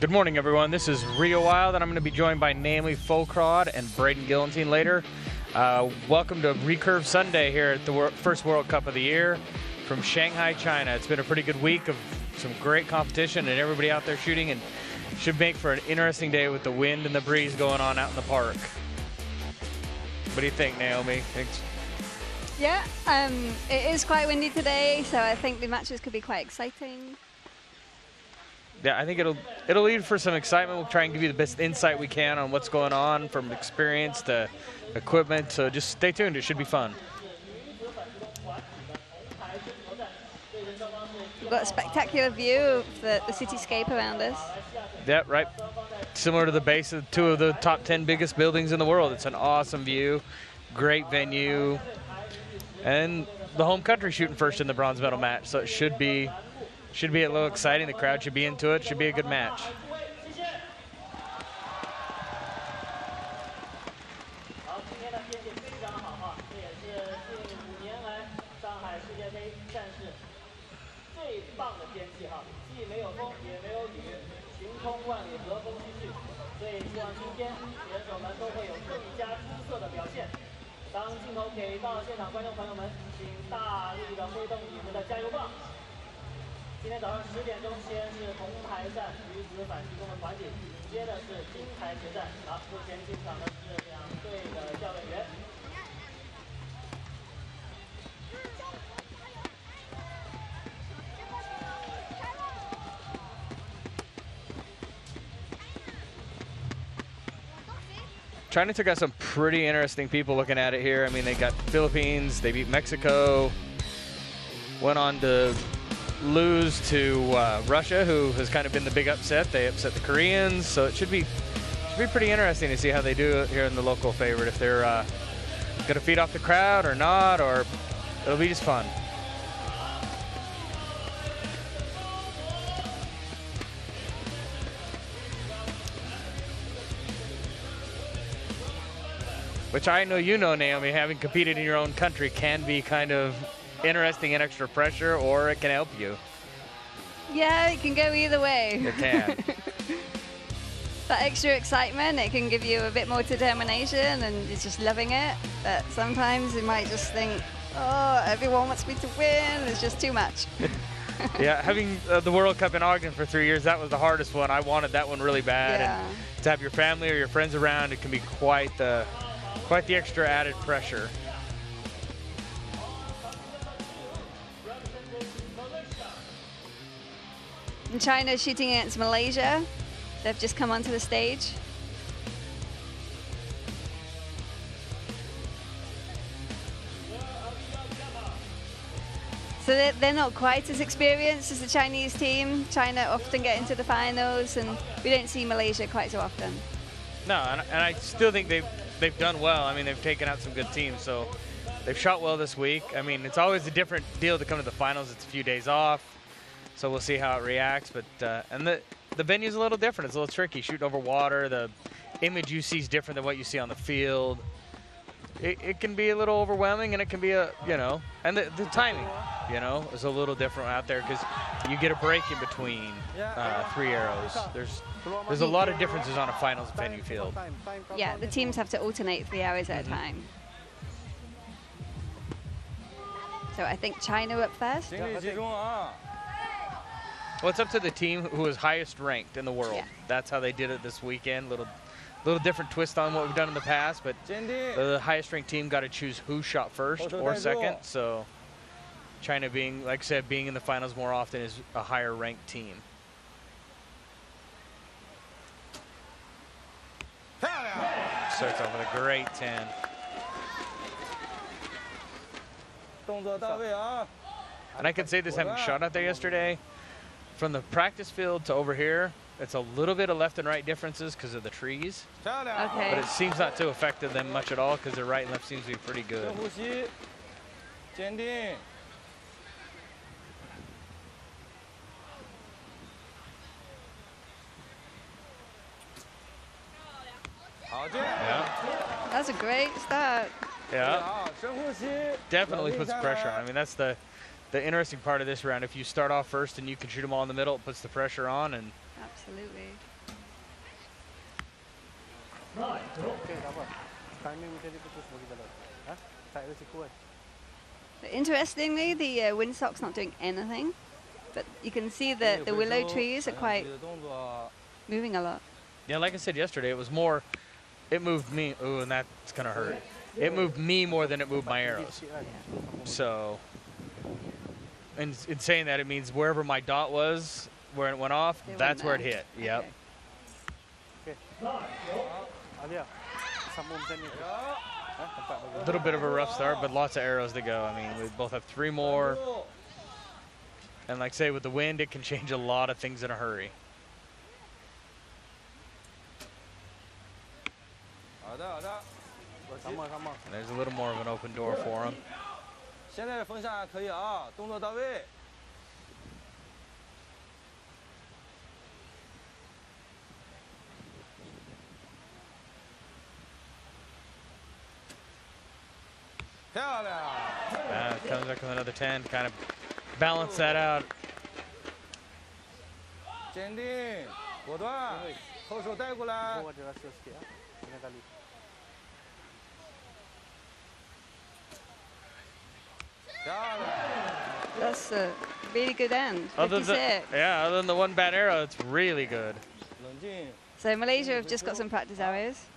Good morning, everyone. This is Rio Wild, and I'm going to be joined by Naomi Folkrod and Braden Gillentine later. Welcome to Recurve Sunday here at the first World Cup of the year from Shanghai, China. It's been a pretty good week of some great competition and everybody out there shooting, and should make for an interesting day with the wind and the breeze going on out in the park. What do you think, Naomi? Thanks. Yeah, it is quite windy today, so I think the matches could be quite exciting. Yeah, I think it'll lead for some excitement. We'll try and give you the best insight we can on what's going on, from experience to equipment. So just stay tuned. It should be fun. We've got a spectacular view of the cityscape around us. Yeah, right. Similar to the base of two of the top 10 biggest buildings in the world. It's an awesome view, great venue, and the home country shooting first in the bronze medal match. So it should be a little exciting. The crowd should be into it. Should be a good match. China took out some pretty interesting people looking at it here. I mean, they got Philippines, they beat Mexico, went on to lose to Russia, who has kind of been the big upset. They upset the Koreans, so it should be pretty interesting to see how they do it here in the local favorite, if they're going to feed off the crowd or not, or it'll be just fun. Which I know you know, Naomi, having competed in your own country can be kind of interesting and extra pressure, or it can help you. Yeah, it can go either way. It can. That extra excitement, it can give you a bit more determination and you're just loving it. But sometimes you might just think, oh, everyone wants me to win. It's just too much. Yeah, having the World Cup in Ogden for 3 years, that was the hardest one. I wanted that one really bad. Yeah. And to have your family or your friends around, it can be quite the extra added pressure. And China shooting against Malaysia. They've just come onto the stage. So they're not quite as experienced as the Chinese team. China often get into the finals, and we don't see Malaysia quite so often. No, and I still think they've done well. I mean, they've taken out some good teams, so they've shot well this week. I mean, it's always a different deal to come to the finals. It's a few days off, so we'll see how it reacts. But and the venue's a little different. It's a little tricky, shooting over water. The image you see is different than what you see on the field. It can be a little overwhelming, and it can be and the timing, is a little different out there because you get a break in between 3 arrows. There's a lot of differences on a finals venue field. Yeah, the teams have to alternate 3 hours at a time. So I think China up first. Well, it's up to the team who is highest ranked in the world. Yeah. That's how they did it this weekend. Little different twist on what we've done in the past, but the highest ranked team got to choose who shot first or second. So China, being, like I said, being in the finals more often, is a higher ranked team. Starts off with a great 10. And I can say this, having shot out there yesterday, from the practice field to over here, it's a little bit of left and right differences because of the trees. Okay. But it seems not to affect them much at all because their right and left seems to be pretty good. Yeah. That's a great start. Yeah. Definitely puts pressure on. I mean, that's the interesting part of this round. If you start off first and you can shoot them all in the middle, it puts the pressure on. And Absolutely. Okey, tak apa. Timing macam dia putus bagi jalan. Ha? Tak risiko kan? Interestingly, the windsock's not doing anything, but you can see that the willow trees are quite moving a lot. Yeah, like I said yesterday, it was more, it moved me. Ooh, and that's gonna hurt. It moved me more than it moved my arrows. So, in saying that, it means wherever my dot was, where it went off, that's where it hit. Yep. Okey. Alia, sambung macam ni. Ha? Tempat bagi. A little bit of a rough start, but lots of arrows to go. I mean, we both have 3 more. And like I say, with the wind, it can change a lot of things in a hurry. Sama-sama. There's a little more of an open door for him. 现在风向可以啊，动作到位。漂亮。Comes back with another 10, kind of balance that out. 坚定，果断，后手带过来。 Bawa dia rasa sikit ah. Dengan tali. That's a really good end. Other 56. than the one bad arrow, it's really good. 冷静。 So Malaysia have just got some practice arrows.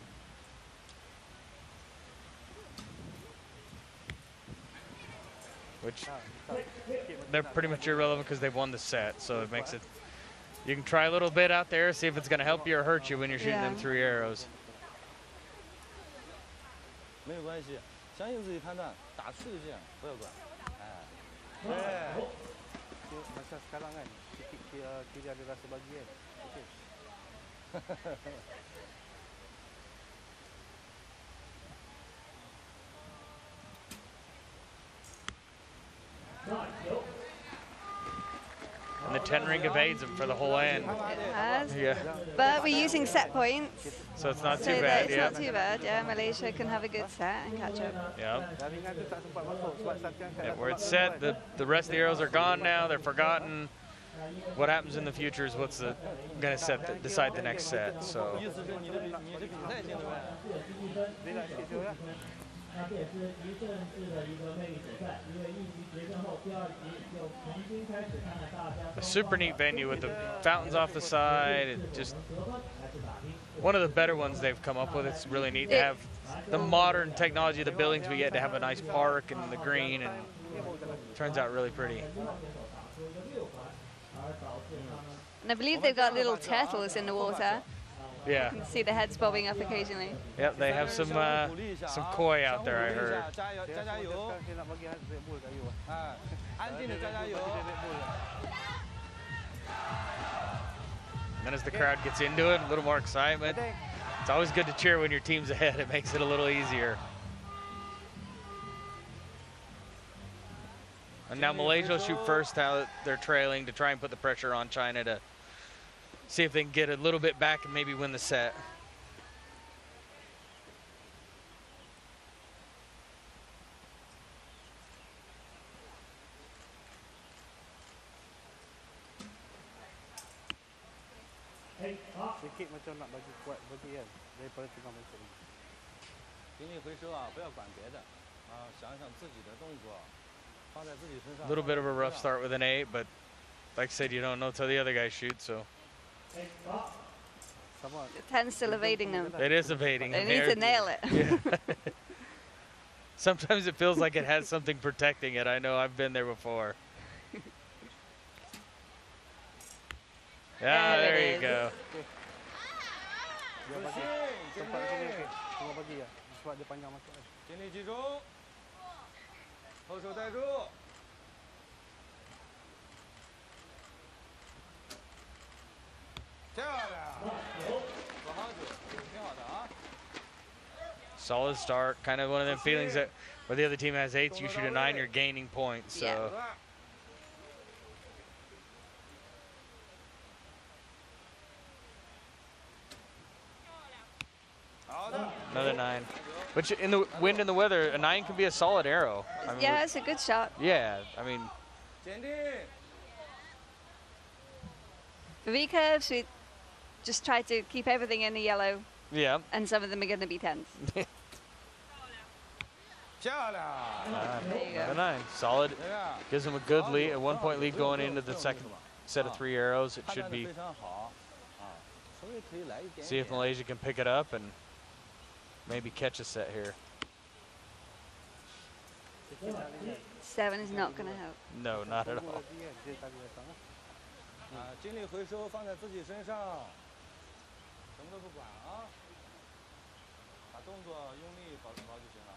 Which they're pretty much irrelevant because they've won the set, so it makes it. You can try a little bit out there, see if it's going to help you or hurt you when you're shooting them 3 arrows. 没有关系，相信自己判断，打出就这样，不要管。哎，对。 Masa sekarang kan, kiri ada rasa bagi kan. Okey. And the 10 ring evades him for the whole end. It has. Yeah. But we're using set points. So it's not So too that bad. it's Yeah. not too bad. Yeah, Malaysia can have a good set and catch up. Yeah. Jaringan tu tak sempat masuk sebab satu angkat. Yeah, where it's set, the rest of the arrows are gone now. They're forgotten. What happens in the future is what's going to decide the next set. So 意思是你这比赛性的呗。 Dia nak sikit je lah. a super neat venue with the fountains off the side. It just one of the better ones they've come up with. It's really neat to have the modern technology of the buildings we get to have a nice park and the green, and it turns out really pretty. And I believe they've got little turtles in the water. Yeah. You can see the heads bobbing up occasionally. Yep, they have some koi out there, I heard. 加油，加油！ Saya nak bagi Red Bull kat you. 哎，安静的加油！ And then as the crowd gets into it, a little more excitement. It's always good to cheer when your team's ahead. It makes it a little easier. And now Malaysia will shoot first, how they're trailing, to try and put the pressure on China to see if they can get a little bit back and maybe win the set. Sikit macam nak bagi kuat bagi kan daripada tengah macam ni. 给你回收啊，不要管别的，啊，想想自己的动作，放在自己身上。 A little bit of a rough start with an 8, but like I said, you don't know till the other guy shoots, so. Sama. The 10's still evading them. It is evading. They and need to they're- nail it. Yeah. Sometimes it feels like it has something protecting it. I know, I've been there before. Yeah, There it there you is. go. Dia bagi. Tempat macam ni okey. Cuma bagi ya. Sebab dia panjang masuk kan. 精力集中，后手带住。漂亮，做好球，挺好的啊。 Solid start. Kind of one of them feelings that where the other team has 8s, you shoot a 9, you're gaining points. So. Yeah. 果断 好的， Another 9. Which in the wind and the weather, a 9 can be a solid arrow. I mean, Yeah, it's a good shot. yeah, I mean, 坚定， For recurves, we just try to keep everything in the yellow Yeah. and some of them are going to be 10s. 漂亮， There you go. Number 9, solid. 这样 Gives them a good lead, a 1-point lead going into the second set of 3 arrows. It 判 should 断的 be 非常好啊，稍微可以来一点 see if 点。 Malaysia can pick it up and maybe catch a set here. 7 is not going to help. No, not at all. 啊，精力回收放在自己身上，什么都不管啊，把动作用力保持好就行了。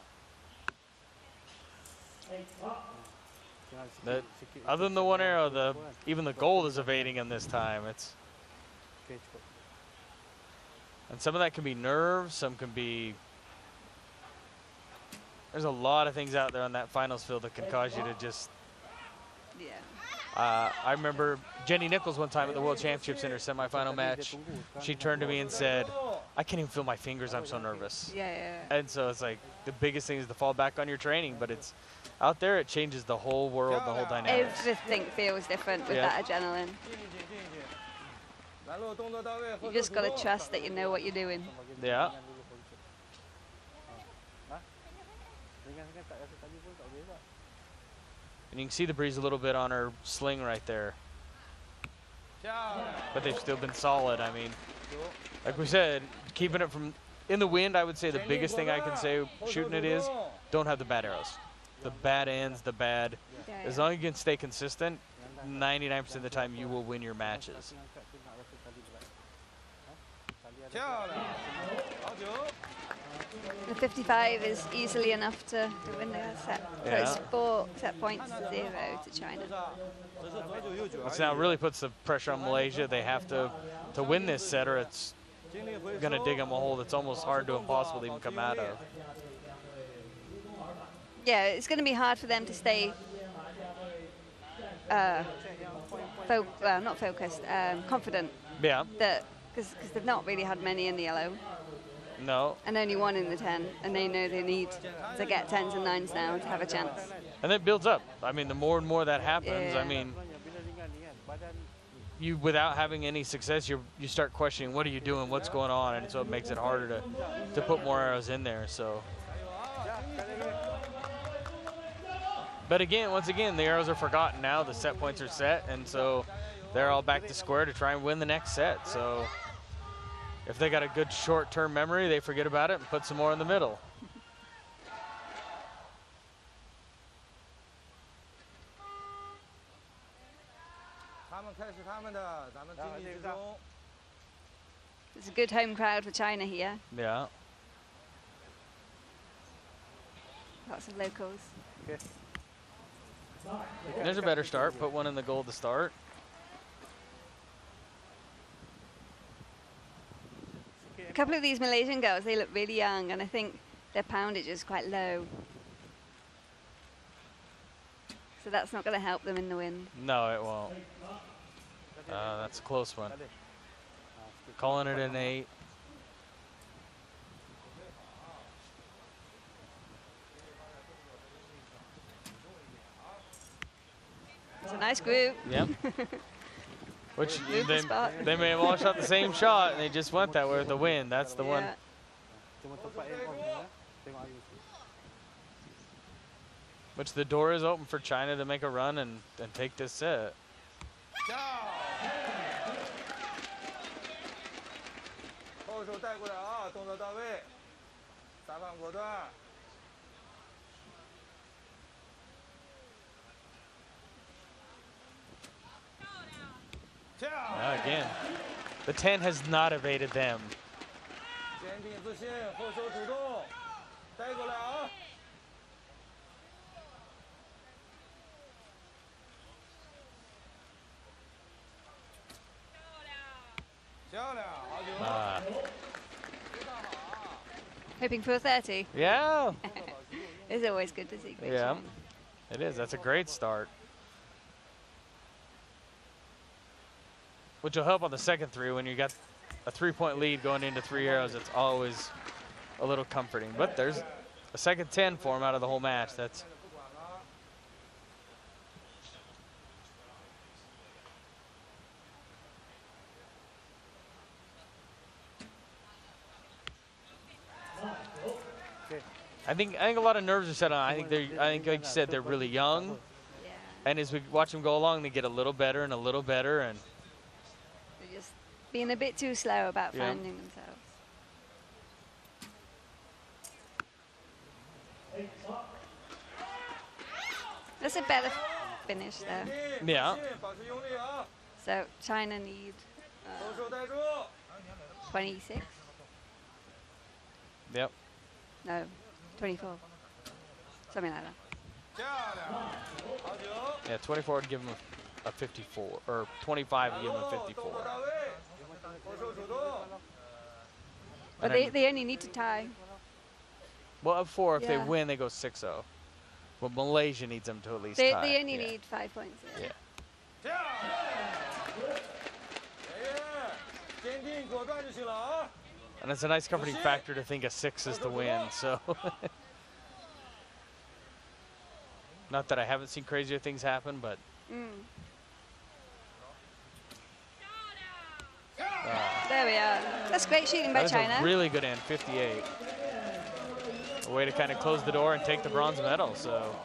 That, other than the 1 arrow, even the gold is evading him this time. And some of that can be nerves, some can be. There's a lot of things out there on that finals field that can cause you to just. Yeah. I remember Jenny Nichols one time at the World Championships in her semifinal match. She turned to me and said, "I can't even feel my fingers. I'm so nervous." Yeah. And so it's like the biggest thing is to fall back on your training, but it's out there. It changes the whole world, the whole dynamics. Everything feels different with Yeah. that adrenaline. 来路动作到位， You just got to trust that you know what you're doing. Yeah. And you can see the breeze a little bit on her sling right there. But they've still been solid. I mean, like we said, keeping it from in the wind, I would say the biggest thing I can say shooting it is don't have the bad arrows. The bad ends, the bad. Yeah, As long as you can stay consistent, 99% of the time you will win your matches. 漂亮，好球。 The 55 is easily enough to win the set. So Yeah. it's 4 set points to 0 to China. 只是左九右九而 Which 已 now really puts the pressure on Malaysia. They have to win this set or it's 精力回收 going to dig them a hole that's almost hard to impossible to even come out of. Yeah, it's going to be hard for them to stay not focused, confident Yeah. that because they've not really had many in the yellow No. and only 1 in the 10, and they know they need to get 10s and 9s now to have a chance. And it builds up. I mean, the more and more that happens, Yeah. I mean, you without having any success, you start questioning what are you doing, what's going on, and so it makes it harder to put more arrows in there. So, but again, once again, the arrows are forgotten now. The set points are set, and so they're all back to square to try and win the next set. So, if they got a good short-term memory, they forget about it and put some more in the middle. 他们开始他们的，咱们精力集中。 It's a good home crowd for China here. Yeah. Lots of locals. There's a better start. Put 1 in the goal to start. A couple of these Malaysian girls, they look really young, and I think their poundage is quite low. So that's not going to help them in the wind. No, it won't. That's a close one. Calling it an 8. It's a nice group. Yep. Which Move the spot. they may have all shot the same shot and they just went that way with the wind. That's the one. Yeah. Which the door is open for China to make a run and take this set. 后手带过来啊，动作到位，撒放果断。 Again, the 10 has not evaded them. 坚定自信，后手主动，带过来啊！漂亮，好球！ Ah. Hoping for a 30. Yeah. It's always good to see great Yeah. shooting. It is. That's a great start. Which will help on the second 3 when you got a 3-point lead going into 3 arrows. It's always a little comforting. But there's a second 10 for him out of the whole match. That's I think a lot of nerves are set on. I think like you said, they're really young, Yeah. and as we watch them go along, they get a little better and a little better, and They're just being a bit too slow about Yeah. finding themselves. That's a better finish there. yeah. 保持用力啊， So China need 投手带住， 26. Yep. No, 24. Something like that. 漂亮，好球， Yeah, 24 would give them a 54, or 25 would give them a 动作 54. 到位，投手主动， But And then- they only need to tie. Well, of 4, if they Yeah. win, they go 6-0. But Malaysia needs them to at least They tie. only yeah. need 5 points. Yeah. 漂亮，坚定果断就行了啊。 And it's a nice comforting factor to think a 6 is the win, so. Not that I haven't seen crazier things happen, but Mm. There we are. That's great shooting by that's China. a really good end, 58. A way to kind of close the door and take the bronze medal, so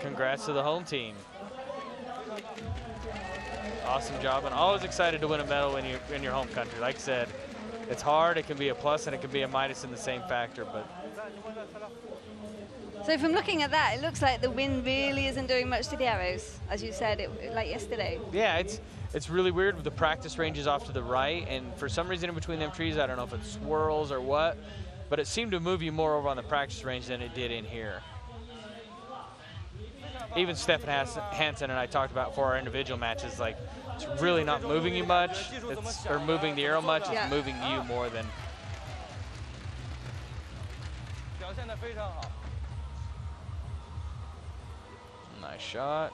congrats to the home team. Awesome job, and always excited to win a medal when you're in your home country. Like I said, it's hard, it can be a plus and it can be a minus in the same factor, but So from looking at that, it looks like the wind really isn't doing much to the arrows, as you said, like yesterday. yeah, it's really weird with the practice ranges off to the right, and for some reason in between them trees, I don't know if it swirls or what, but it seemed to move you more over on the practice range than it did in here. Even Stefan Hansen and I talked about for our individual matches, like it's really not moving you much, or moving the arrow much, Yeah. it's moving you more than. 表现得非常好。 Nice shot.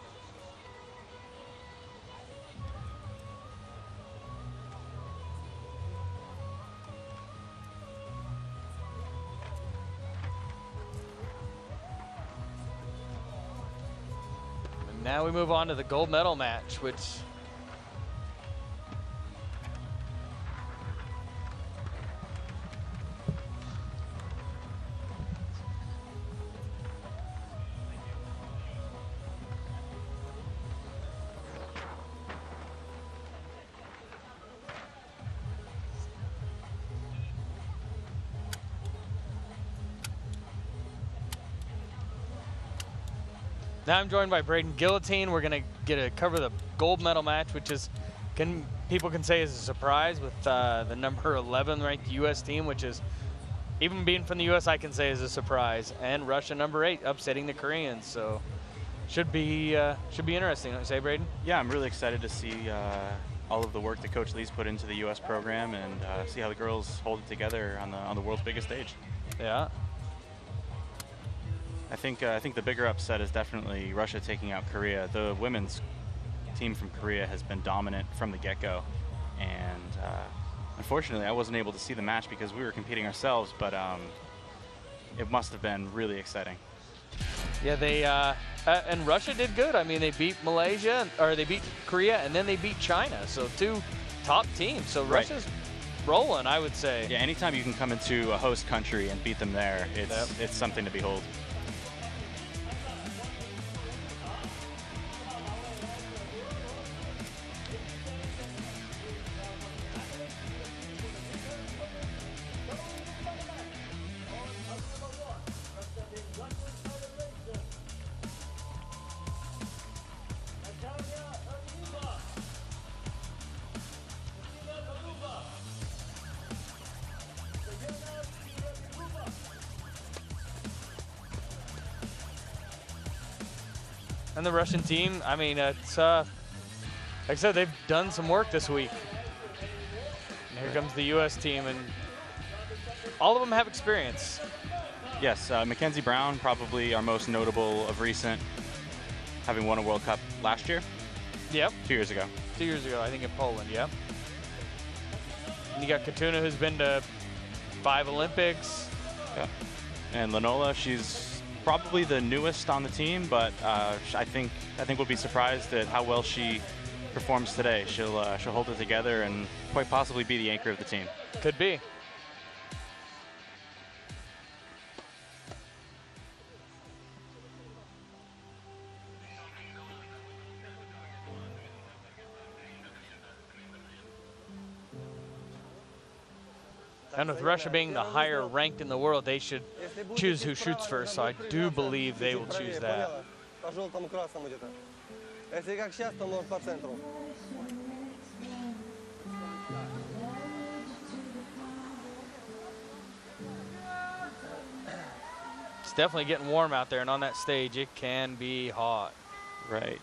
And now we move on to the gold medal match, which now I'm joined by Braden Guillotine. We're gonna cover the gold medal match, which is people can say is a surprise with the number 11 ranked U.S. team, which is even being from the U.S. I can say is a surprise, and Russia number 8 upsetting the Koreans. So should be interesting, don't you say, Braden? Yeah, I'm really excited to see all of the work that Coach Lee's put into the U.S. program and see how the girls hold it together on the world's biggest stage. Yeah. I think the bigger upset is definitely Russia taking out Korea. The women's team from Korea has been dominant from the get-go, and unfortunately I wasn't able to see the match because we were competing ourselves, but it must have been really exciting. Yeah, they and Russia did good. I mean, they beat Malaysia, or they beat Korea, and then they beat China. So 2 top teams. So Right. Russia's rolling, I would say. Yeah, anytime you can come into a host country and beat them there, Yep. it's something to behold. And the Russian team, I mean, it's like I said, they've done some work this week. And here comes the U.S. team, and all of them have experience. Yes, Mackenzie Brown, probably our most notable of recent, having won a World Cup last year, Yep, 2 years ago. 2 years ago, I think in Poland, yep. And you got Katuna, who's been to 5 Olympics. Yeah. And Lenola, she's probably the newest on the team, but I think we'll be surprised at how well she performs today. She'll hold it together and quite possibly be the anchor of the team. Could be. And with Russia being the higher ranked in the world, they should choose who shoots first. So I do believe they will choose that. По желтому, красному где-то. Если как сейчас, то может по центру. It's definitely getting warm out there, and on that stage, it can be hot. Right.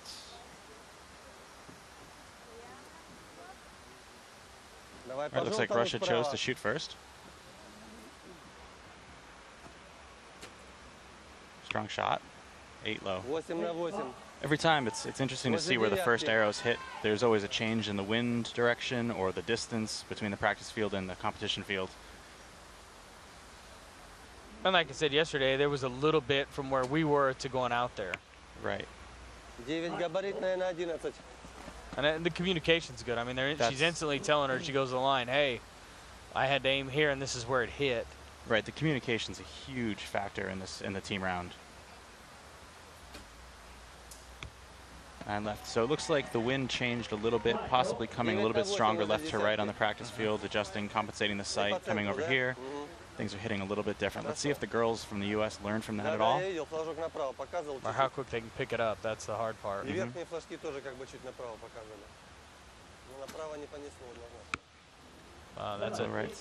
Давай All по right, looks like желтому Russia chose вправо. to shoot first. Strong shot. 8 low. 8 на 8. Every time it's interesting to see where the first arrows hit. There's always a change in the wind direction or the distance between the practice field and the competition field. And like I said yesterday, there was a little bit from where we were to going out there. Right. 9 габаритная на 11. And the communication's good. I mean, she's instantly telling her, she goes to the line, hey, I had to aim here and this is where it hit. Right, the communication's a huge factor in the team round. And left. So it looks like the wind changed a little bit, possibly coming a little bit stronger left to right on the practice field, adjusting, compensating the sight, coming over here. Things are hitting a little bit different. Let's see if the girls from the U.S. learn from that at all. Or how quick they can pick it up. That's the hard part. И верхние флажки тоже как бы чуть направо показывали. Но направо не понесло однозначно. That's All right.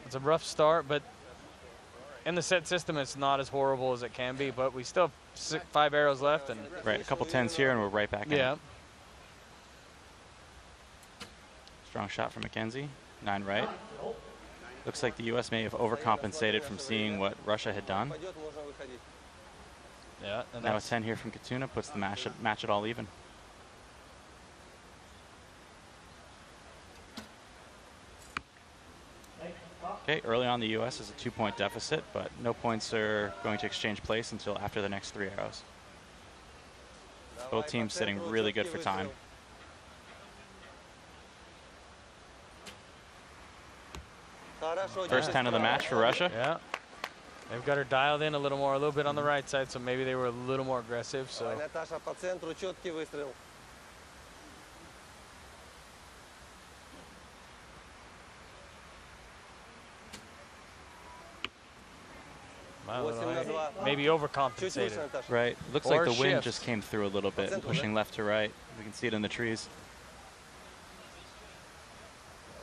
It's a rough start, but in the set system, it's not as horrible as it can be. But we still have 5 arrows left, and Right, a couple 10s here, and we're right back in. yeah. Strong shot from Mackenzie. 9 right. Looks like the U.S. may have overcompensated from seeing what Russia had done. Пойдет, можно выходить. Yeah, and Now a that's 10 here from Katuna puts the match it all even. Okay, early on the U.S. is a 2-point deficit, but no points are going to exchange place until after the next 3 arrows. Both teams sitting really good for time. Хорошо, First 10 of the match for Russia. yeah. They've got her dialed in a little bit on the right side, so maybe they were a little more aggressive. Давай, So Наташа, по центру, четкий выстрел. maybe Чуть overcompensated. выше, Наташа. Right. Looks Or like the wind shift. just came through a little bit, pushing left to right. We can see it in the trees.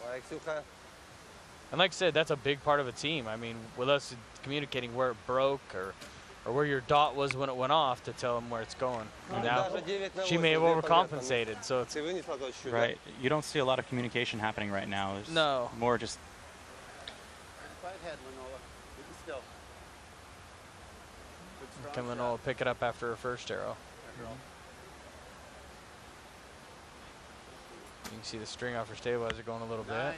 Давай, Ксюха. And like I said, that's a big part of a team. I mean, with us communicating where it broke or where your dot was when it went off to tell them where it's going. And now Даже 9 на she may have 8, overcompensated, so it's Ты вынесла тот чуть-чуть, да? Right. You don't see a lot of communication happening right now. There's No. more just can Lenola pick it up after her first arrow. You can see the string off her stabilizer going a little bit.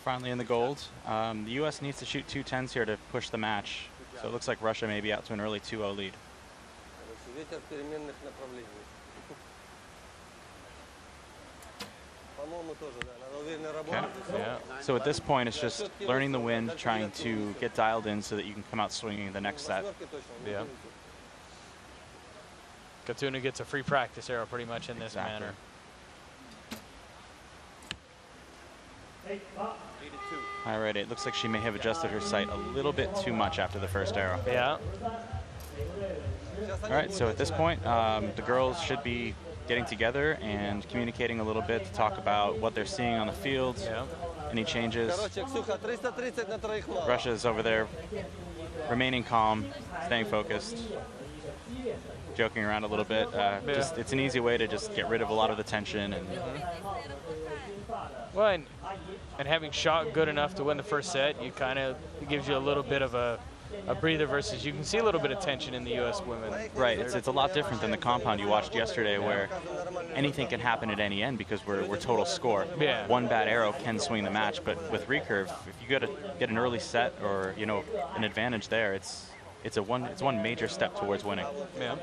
finally in the gold. The U.S. needs to shoot 2 10s here to push the match. So it looks like Russia may be out to an early 2-0 lead. Ветер переменных направлений. По-моему, тоже, да. Надо уверенно работать. Yeah. So at this point, it's just learning the wind, trying to get dialed in so that you can come out swinging the next set. Восьмерки точно. Yeah. Katuna gets a free practice arrow pretty much in this Exactly. manner. All right, it looks like she may have adjusted her sight a little bit too much after the first arrow. Yeah. All right, so at this point, the girls should be getting together and communicating a little bit to talk about what they're seeing on the field, Yeah. any changes. Короче, Ксюха, 330 на троих мало. Russia's over there remaining calm, staying focused, joking around a little bit. Just it's an easy way to just get rid of a lot of the tension. And Well, and having shot good enough to win the first set, you kind of it gives you a little bit of a breather versus you can see a little bit of tension in the U.S. women. right, it's a lot different than the compound you watched yesterday, where anything can happen at any end because we're total score. Yeah. One bad arrow can swing the match, but with recurve, if you get an early set or an advantage there, it's one major step towards winning. Yeah.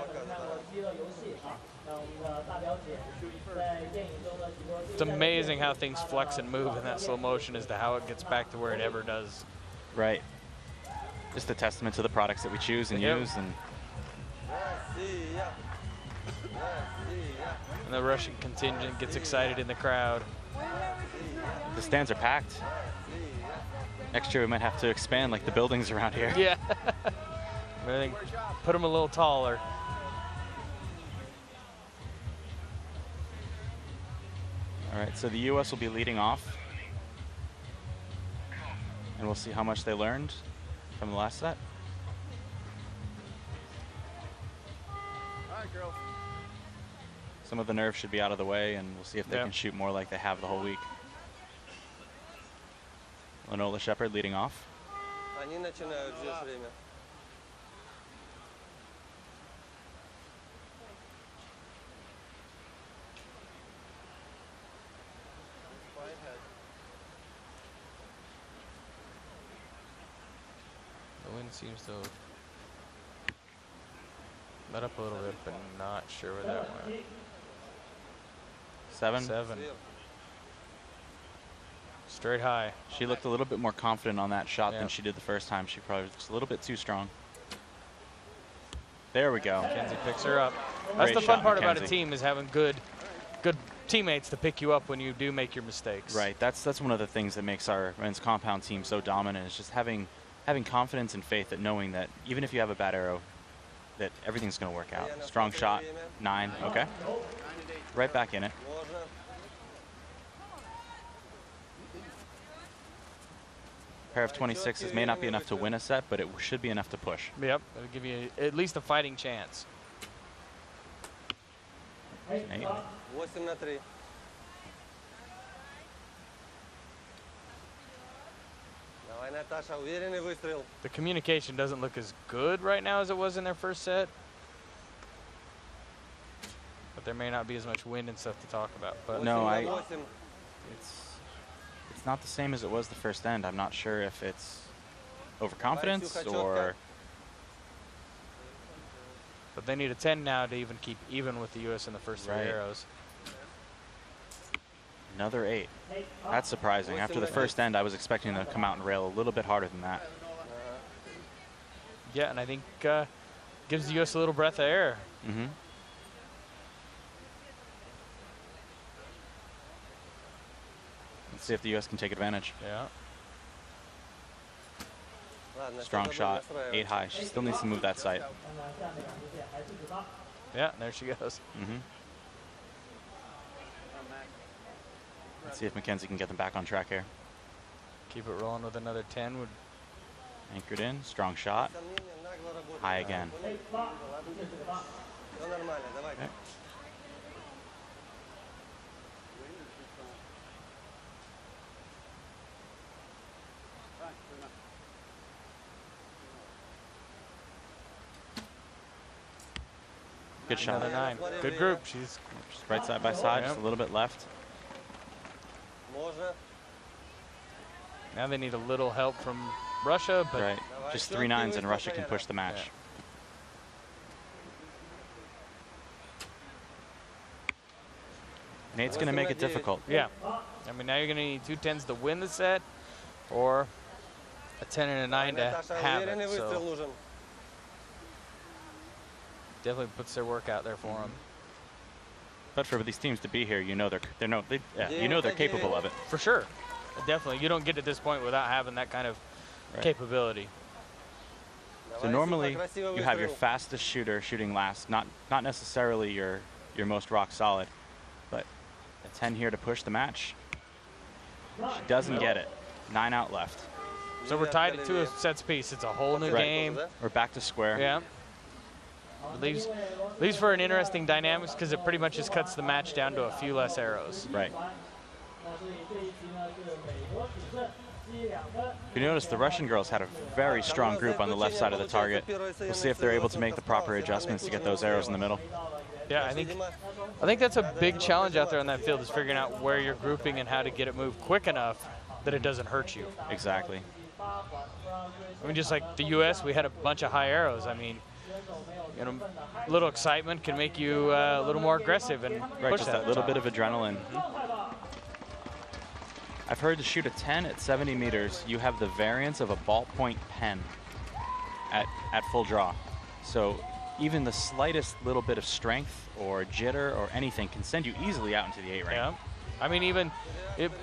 It's amazing how things flex and move in that slow motion as to how it gets back to where it ever does. Right. Just a testament to the products that we choose and Yep. use. And Россия. Россия. And the Russian contingent gets excited in the crowd. The stands are packed. Next year we might have to expand like the buildings around here. Yeah. I think put them a little taller. All right, so the U.S. will be leading off. And we'll see how much they learned from the last set. Some of the nerves should be out of the way, and we'll see if they can shoot more like they have the whole week. Lenola Shepherd leading off. Они начинают здесь время. The wind seems to have let up a little bit, but not sure where that went. 7? 7. Straight high. She looked a little bit more confident on that shot than she did the first time. She probably was a little bit too strong. There we go. Mackenzie picks her up. That's the fun part about a team, is having good teammates to pick you up when you do make your mistakes. Right. That's one of the things that makes our men's compound team so dominant, is just having confidence and faith that knowing that even if you have a bad arrow, that everything's going to work out. Strong shot. 9. Okay. Right back in it. Pair of 26s may not be enough to win a set, but it should be enough to push. Yep. It'll give you at least a fighting chance. 8. 8-3. Давай, Наташа, уверенный выстрел. The communication doesn't look as good right now as it was in their first set. But there may not be as much wind and stuff to talk about. But no, it's not the same as it was the first end. I'm not sure if it's overconfidence or... But they need a 10 now to even keep even with the U.S. in the first 3 arrows. Another 8. That's surprising. After the first end, I was expecting them to come out and rail a little bit harder than that. Yeah, and I think gives the U.S. a little breath of air. Mm-hmm. Let's see if the U.S. can take advantage. Yeah. Strong shot, 8 high. She still needs to move that sight. Yeah, there she goes. Mm-hmm. Let's see if Mackenzie can get them back on track here. Keep it rolling with another 10. Would anchored in, strong shot. High again. Okay. Good shot. Another 9. Good group. She's just right side by side, just a little bit left. Now they need a little help from Russia, but just 3 9s and Russia can push the match. Yeah. And 8's going to make it difficult. Yeah. I mean, now you're going to need 2 10s to win the set, or a 10 and a 9 to have it. So definitely puts their work out there for them. But for these teams to be here, you know they're capable of it. For sure. Definitely. You don't get to this point without having that kind of capability. So normally you have your fastest shooter shooting last, not necessarily your most rock solid, but a 10 here to push the match. She doesn't get it. 9 out left. So we're tied at 2 sets apiece. It's a whole new game. We're back to square. Yeah. Leaves for an interesting dynamics, because it pretty much just cuts the match down to a few less arrows. Right. If you notice, the Russian girls had a very strong group on the left side of the target. We'll see if they're able to make the proper adjustments to get those arrows in the middle. Yeah, I think that's a big challenge out there on that field, is figuring out where you're grouping and how to get it moved quick enough that it doesn't hurt you. Exactly. I mean, just like the U.S., we had a bunch of high arrows. I mean, you know, a little excitement can make you a little more aggressive and push just that little bit of adrenaline. I've heard to shoot a 10 at 70 meters, you have the variance of a ballpoint pen at full draw. So even the slightest little bit of strength or jitter or anything can send you easily out into the 8 ring. Yeah. I mean, even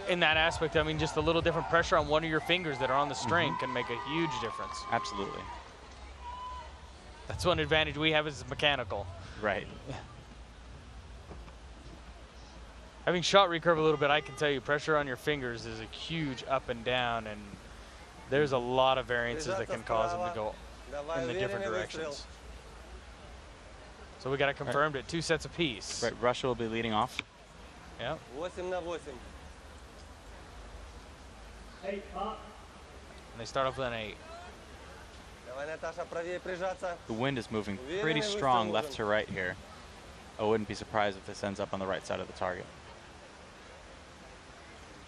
in that aspect, I mean, just a little different pressure on one of your fingers that are on the string can make a huge difference. Absolutely. That's one advantage we have is mechanical. Right. Having shot recurve a little bit, I can tell you pressure on your fingers is a huge up and down, and there's a lot of variances that can cause them to go in the different directions. So we got it confirmed at 2 sets apiece. Right, Russia will be leading off. Yeah. 8 на 8. And they start off with an 8. Давай, Наташа, правее прижаться. The wind is moving pretty strong left to right here. I wouldn't be surprised if this ends up on the right side of the target.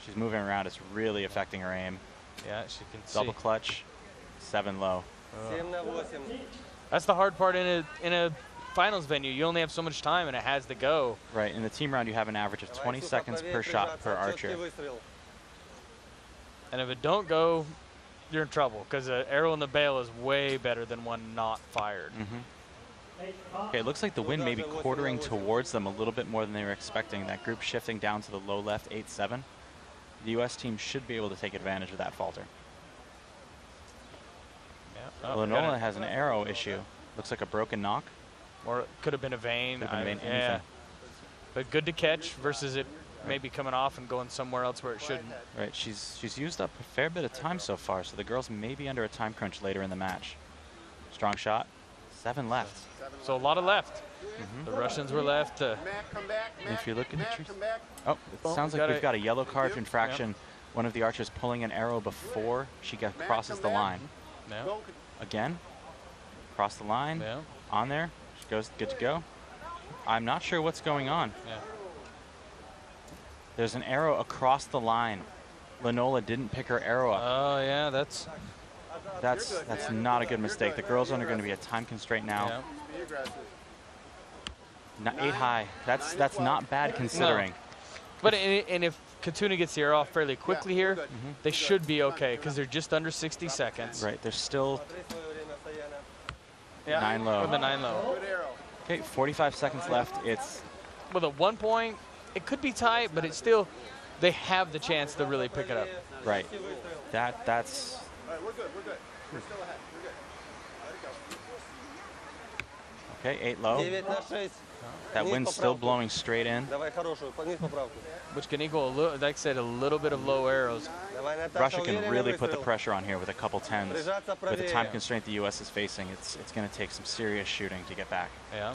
She's moving around. It's really affecting her aim. Yeah, she can Double see. clutch, 7 low. 7 на 8. That's the hard part in a finals venue. You only have so much time, and it has to go. Right, in the team round, you have an average of 20 seconds per shot per archer. And if it don't go, you're in trouble, because an arrow in the bail is way better than one not fired. Okay, it looks like the wind may be quartering towards them a little bit more than they were expecting. That group shifting down to the low left, 8-7. The U.S. team should be able to take advantage of that falter. Yeah. Lenola has an arrow issue. Looks like a broken knock. Or it could have been a vein. Could have been a vein, Yeah. anything. But good to catch versus it maybe coming off and going somewhere else where it shouldn't. Right, she's used up a fair bit of time so far, so the girls may be under a time crunch later in the match. Strong shot, 7 left. So a lot of left. The Russians were left. And if you look at the trees, oh, it sounds like we've got a yellow card for infraction. One of the archers pulling an arrow before she crosses the line. Yeah. Again, cross the line, Yeah. on there, she goes good to go. I'm not sure what's going on. Yeah. There's an arrow across the line. Lenola didn't pick her arrow up. Oh, yeah, that's not a good mistake. The girls are under going to be a time constraint now. Yeah. 8 high. That's not bad considering. No. But and if Katuna gets the arrow off fairly quickly here, they should be okay because they're just under 60 seconds. Right, there's still Yeah. 9 low. With a 9 low. Okay, 45 seconds left. It's With a 1 point, it could be tight, but it's still, they have the chance to really pick it up. right. That's All right, we're good. We're still ahead. We're good. okay. 8 low. 9 на 6. That wind's still blowing straight in. Давай хорошую, низ поправку. Which can equal, like I said, a little bit of low arrows. Давай, Наташа, Russia can уверенный really put the выстрел. pressure on here with a couple 10s. Прижаться With the time правее. constraint the U.S. is facing, it's going to take some serious shooting to get back. Yeah.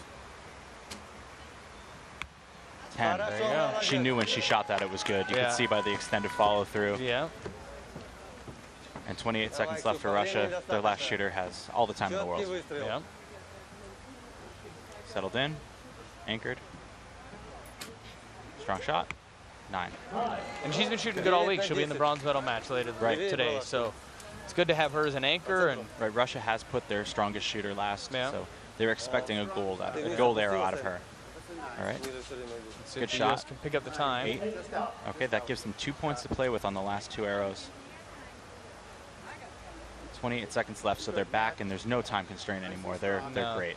10. Хорошо, you go. She knew when she shot that it was good. You Yeah. could see by the extended follow through. Yeah. And 28 seconds left for Russia. Their last shooter has all the time in the Чёткий world. выстрел. Yeah. Settled in, anchored. Strong shot, 9. And she's been shooting good all week. She'll be in the bronze medal match later today. So it's good to have her as an anchor. And Right, Russia has put their strongest shooter last, Yeah. so they're expecting a gold arrow out of her. All right, Ниже всё время иди. see Good if the US shot. can pick up the time. 8. Okay, that gives them 2 points to play with on the last 2 arrows. 28 seconds left, so they're back, and there's no time constraint anymore. They're No. great.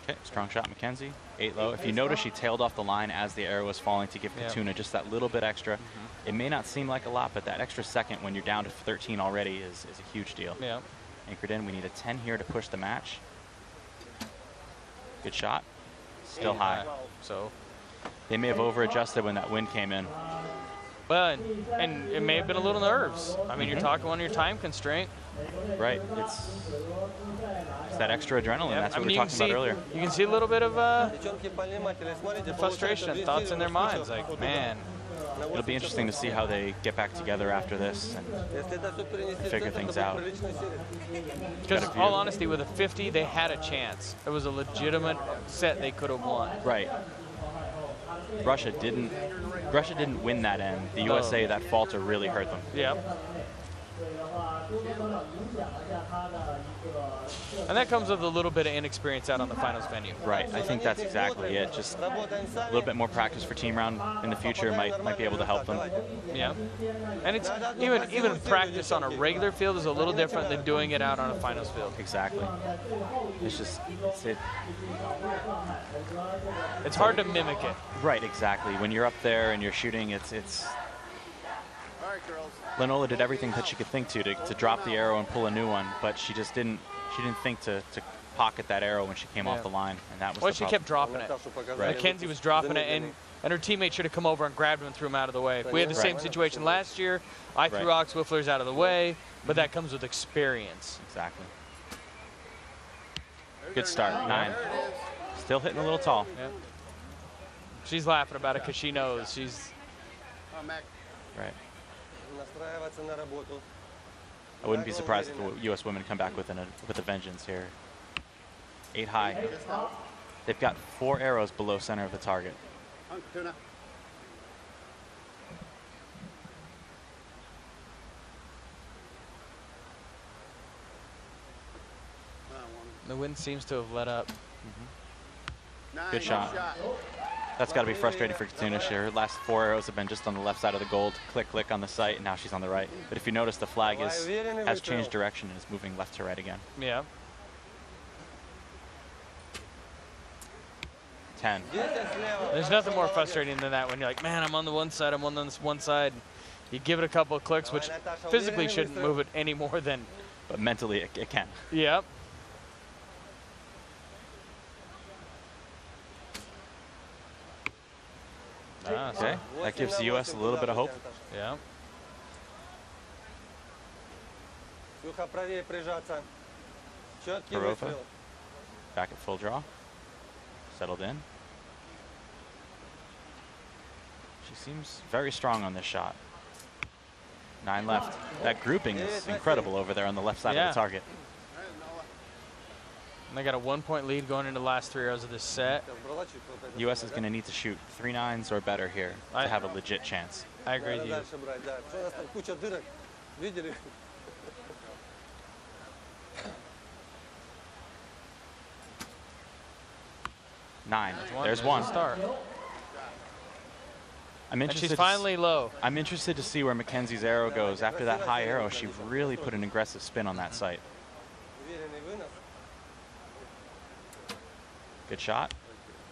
Okay, strong shot, Mackenzie. 8 low. If you notice, she tailed off the line as the arrow was falling to give Yeah. Katuna just that little bit extra. It may not seem like a lot, but that extra second when you're down to 13 already is a huge deal. Yeah. Anchored in. We need a 10 here to push the match. Good shot. Still high. So, They may have over-adjusted when that wind came in. but and it may have been a little nerves. I mean, you're talking on your time constraint. Right. It's that extra adrenaline. Yeah, That's I what mean, we were talking about earlier. You can see a little bit of Девчонки повнимательнее смотрите, frustration and получается, thoughts in their две minds. Like, вот man, на It'll be interesting to see how they get back together after this. And Если это всё перенести в figure центр, things это out. будет приличная серия. because view. all honesty, with a 50, they had a chance. It was a legitimate set they could have won. right. Russia didn't win that end. The No. USA, that falter really hurt them. Yep. And that comes with a little bit of inexperience out on the finals venue. Right, I think that's exactly it. Just a little bit more practice for team round in the future might be able to help them. Yeah, and it's even practice on a regular field is a little different than doing it out on a finals field. Exactly. It's just it's hard to mimic it. Right, exactly. When you're up there and you're shooting, it's. Lenola did everything that she could think to drop the arrow and pull a new one, but she just didn't. She didn't think to pocket that arrow when she came off the line, and that was. Well, the she problem. kept dropping it. Right. Mackenzie was dropping it, and her teammate should have come over and grabbed him and threw him out of the way. We had the same situation last year. I threw Ox Whifflers out of the way, but that comes with experience. Exactly. Good start, 9. Still hitting a little tall. Yeah. She's laughing about it because she knows she's. Right. I wouldn't be surprised if the U.S. women come back with a vengeance here. 8 high. They've got 4 arrows below center of the target. The wind seems to have let up. Good shot. That's got to be frustrating for Katuna. Her last 4 arrows have been just on the left side of the gold. Click, click on the sight, and now she's on the right. But if you notice, the flag has changed direction and is moving left to right again. Yeah. 10. There's nothing more frustrating than that when you're like, man, I'm on the one side, I'm on this one side. You give it a couple of clicks, which physically shouldn't move it any more than. But mentally, it can. Yep. Okay, that gives the U.S. a little bit of hope. Yeah. Parova, back at full draw. Settled in. She seems very strong on this shot. 9 left. That grouping is incredible over there on the left side of the target. And they got a 1-point lead going into the last 3 arrows of this set. U.S. is going to need to shoot 3 9s or better here to have a legit chance. I agree with you. 9. There's one. Start. And she's finally low. I'm interested to see where Mackenzie's arrow goes. After that high arrow, she really put an aggressive spin on that sight. Good shot.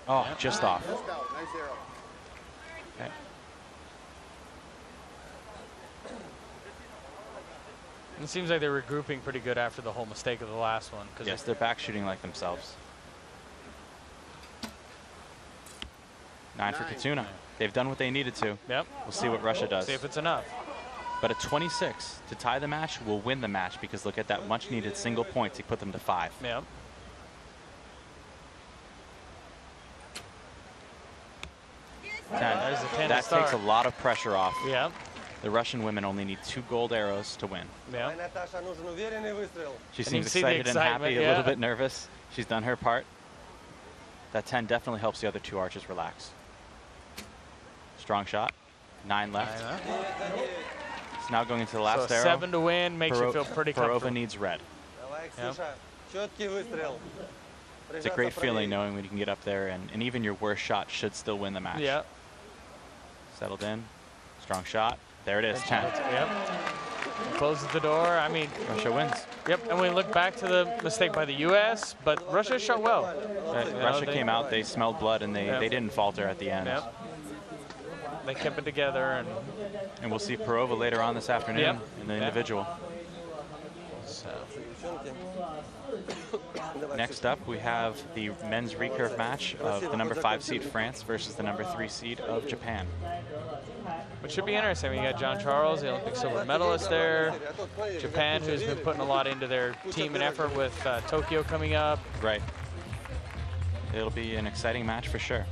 Oh, just off. Okay. It seems like they're regrouping pretty good after the whole mistake of the last one. Yes, they're back shooting like themselves. 9 for Katuna. They've done what they needed to. Yep. We'll see what Russia does. See if it's enough. But a 26 to tie the match will win the match because look at that much needed single point to put them to 5. Yep. There's a 10 that takes a lot of pressure off. Yeah. The Russian women only need 2 gold arrows to win. Yeah. She seems excited and happy, a little bit nervous. She's done her part. That 10 definitely helps the other 2 archers relax. Strong shot. 9 left. It's now going into the last arrow. 7 to win makes you feel pretty comfortable. Parova needs red. Yep. It's a great feeling knowing when you can get up there and even your worst shot should still win the match. Yeah. Settled in. Strong shot. There it is. 10. Yep. Closes the door. I mean, Russia wins. Yep. And we look back to the mistake by the U.S., but Russia shot well. Russia came out. They smelled blood, and they didn't falter at the end. Yep. They kept it together, and we'll see Parova later on this afternoon in the individual. So. Next up, we have the men's recurve match of the number 5 seed France versus the number 3 seed of Japan. Which should be interesting. We got John Charles, the Olympic silver medalist there. Japan, who's been putting a lot into their team and effort with Tokyo coming up. Right. It'll be an exciting match for sure.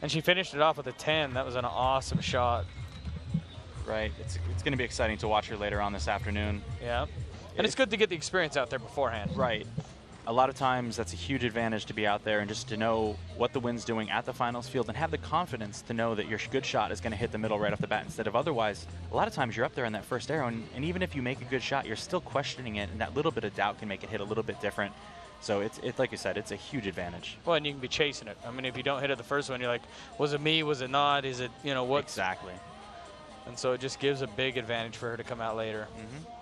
And she finished it off with a 10. That was an awesome shot. Right. It's going to be exciting to watch her later on this afternoon. Yeah. And it's good to get the experience out there beforehand. Right. A lot of times that's a huge advantage to be out there and just to know what the wind's doing at the finals field and have the confidence to know that your good shot is going to hit the middle right off the bat instead of otherwise. A lot of times you're up there in that first arrow and even if you make a good shot, you're still questioning it, and that little bit of doubt can make it hit a little bit different. So it's like you said, it's a huge advantage. Well, and you can be chasing it. I mean, if you don't hit it the first one, you're like, was it me? Was it not? Is it, you know, what? Exactly. And so it just gives a big advantage for her to come out later. Mm-hmm.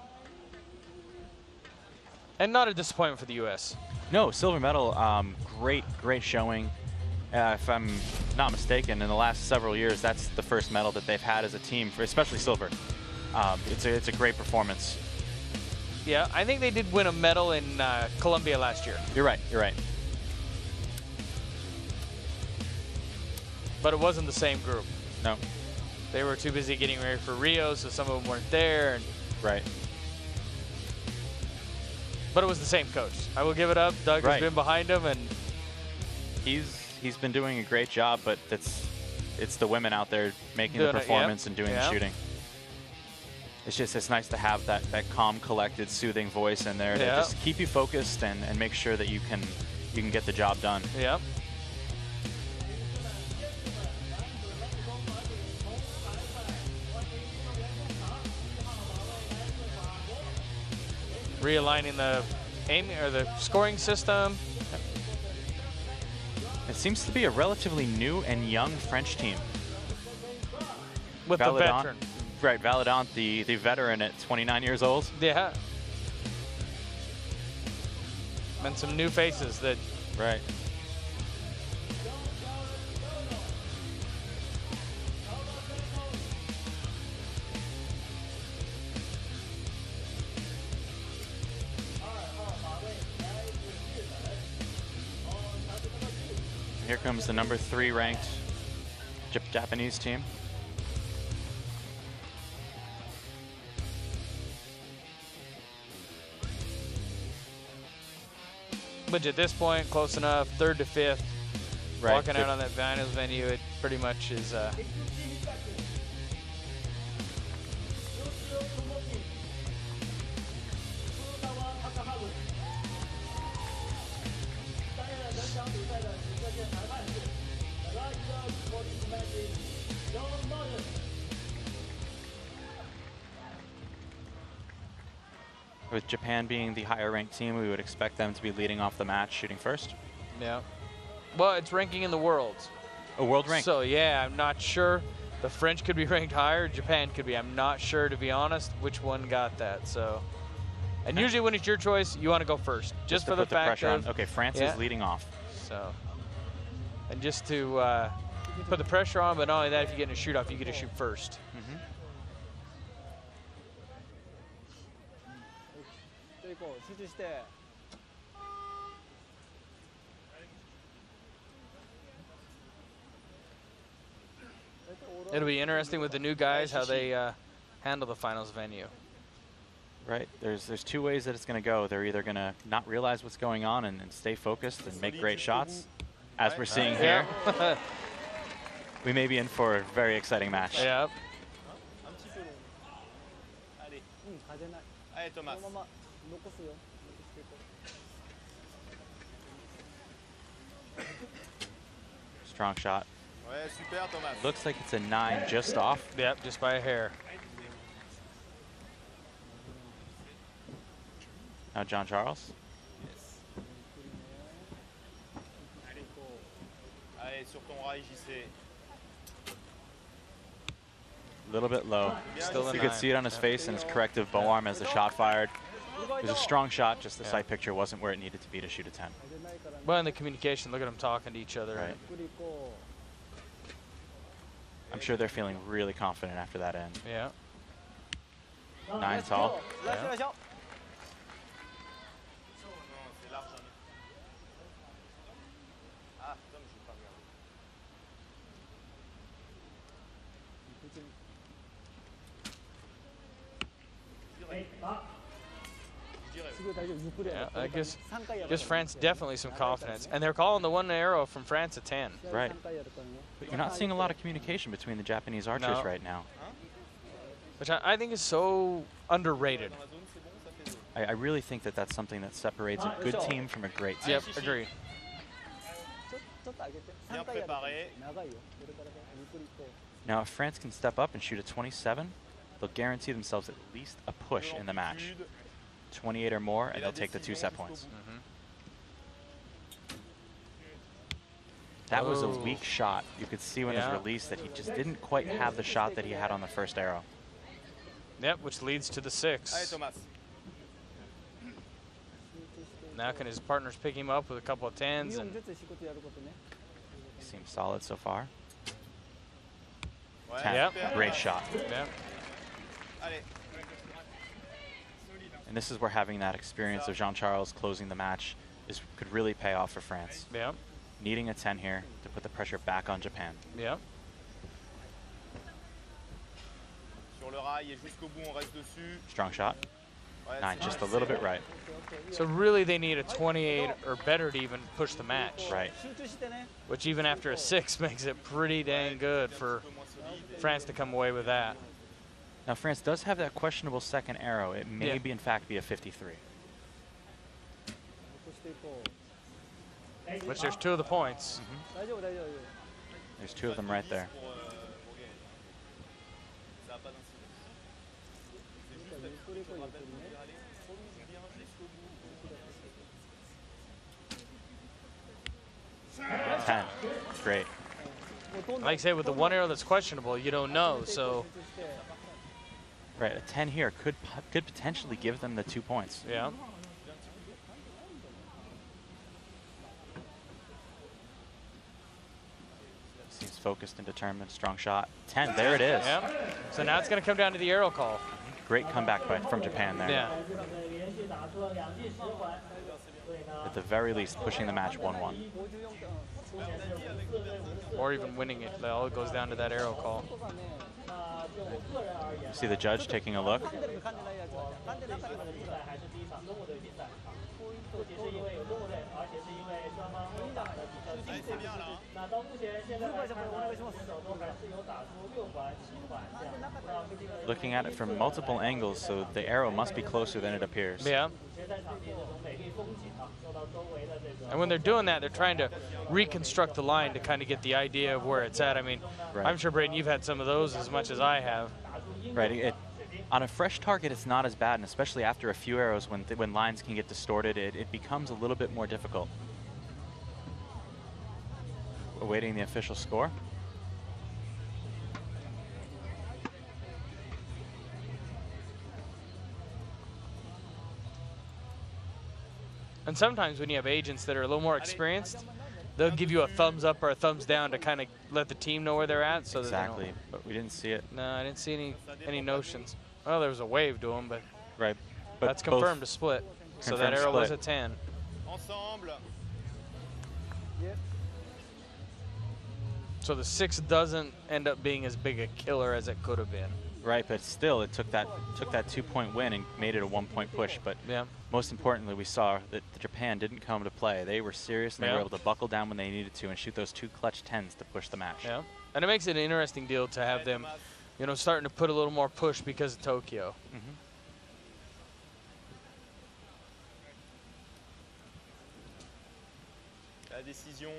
And not a disappointment for the U.S. No, silver medal, great showing. If I'm not mistaken, in the last several years, that's the first medal that they've had as a team, for especially silver. It's a great performance. Yeah, I think they did win a medal in Colombia last year. You're right, you're right. But it wasn't the same group. No. They were too busy getting ready for Rio, so some of them weren't there. And right. But it was the same coach. I will give it up. Doug has been behind him, and he's been doing a great job. But it's the women out there making the performance and doing the shooting. It's nice to have that calm, collected, soothing voice in there to just keep you focused and make sure that you can get the job done. Yeah. Realigning the aiming or the scoring system. It seems to be a relatively new and young French team. With the veteran. Right, Valadon, the veteran at 29 years old. Yeah. And some new faces that. Right. Here comes the number 3 ranked Japanese team. Which at this point, close enough, 3rd to 5th. Right. Walking out on that finals venue, it pretty much is. With Japan being the higher ranked team, we would expect them to be leading off the match, shooting first. Yeah. Well, it's ranking in the world. A world rank. So, yeah, I'm not sure. The French could be ranked higher. Japan could be. I'm not sure, to be honest, which one got that. So, and usually when it's your choice, you want to go first. Just for the fact of. Okay, France is leading off. So, and just to put the pressure on, but not only that, if you get in a shoot-off, you get to shoot first. Mm-hmm. It'll be interesting with the new guys how they handle the finals venue. Right. There's 2 ways that it's going to go. They're either going to not realize what's going on and stay focused and make great shots, as we're seeing here. We may be in for a very exciting match. Yeah. Strong shot. Looks like it's a 9 just off. Yep, just by a hair. Now John Charles. A little bit low. Still you could see it on his face and his corrective bow arm as the shot fired. It was a strong shot, just the sight picture wasn't where it needed to be to shoot a 10. Well, in the communication, look at them talking to each other. Right. I'm sure they're feeling really confident after that end. Yeah. 9 tall. Yeah. Yeah, I guess France definitely some confidence. And they're calling the one arrow from France a 10. Right. But you're not seeing a lot of communication between the Japanese archers right now. which I think is so underrated. I really think that that's something that separates a good team from a great team. Yep, agree. Bien préparé. Now, if France can step up and shoot a 27, they'll guarantee themselves at least a push in the match. 28 or more, and they'll take the 2 set points. That was a weak shot. You could see when it was released that he just didn't quite have the shot that he had on the first arrow. Yep, which leads to the 6. Allez, Thomas. Now can his partners pick him up with a couple of 10s? And He seems solid so far. Ouais, 10. Yep. Great shot. yep. Allez. And this is where having that experience of Jean-Charles closing the match could really pay off for France. Yep. Needing a 10 here to put the pressure back on Japan. Yep. Sur le rail et jusqu'au bout, on reste dessus. Strong shot. Ouais, 9, c'est just a bien. little bit right. So really they need a 28 or better to even push the match. Right. Which even after a 6 makes it pretty dang good for France to come away with that. Now France does have that questionable second arrow. It may be in fact be a 53. Which there's 2 of the points. There's 2 of them right there. Ça a pas d'incidence. C'est juste que je rappelle de dire, allez, prolonge bien jusqu'au bout. 10. Great. Like I say, with the 1 arrow that's questionable, you don't know. So Right, a 10 here could potentially give them the 2 points. yeah. Seems focused and determined. Strong shot. 10. There it is. Yep. So now it's going to come down to the arrow call. Great comeback from Japan there. Yeah. At the very least, pushing the match 1-1. Or even winning it. It all goes down to that arrow call. See the judge taking a look. Looking at it from multiple angles, so the arrow must be closer than it appears. Yeah. And when they're doing that, they're trying to reconstruct the line to kind of get the idea of where it's at. I mean, Right. I'm sure, Braden, you've had some of those as much as I have. Right. On a fresh target, it's not as bad, and especially after a few arrows, when lines can get distorted, it becomes a little bit more difficult. Awaiting the official score. And sometimes when you have agents that are a little more experienced, they'll give you a thumbs up or a thumbs down to kind of let the team know where they're at. So Exactly, that but we didn't see it. no, I didn't see any notions. Well, there was a wave to him, but Right. But that's confirmed to split. So that confirmed arrow was split. a 10. Ensemble. So the 6 doesn't end up being as big a killer as it could have been. Right, but still, it took that 2-point win and made it a 1-point push. But Yeah. most importantly, we saw that Japan didn't come to play. They were serious, and they Yeah. were able to buckle down when they needed to and shoot those 2 clutch 10s to push the match. Yeah. And it makes it an interesting deal to have them, you know, starting to put a little more push because of Tokyo. La décision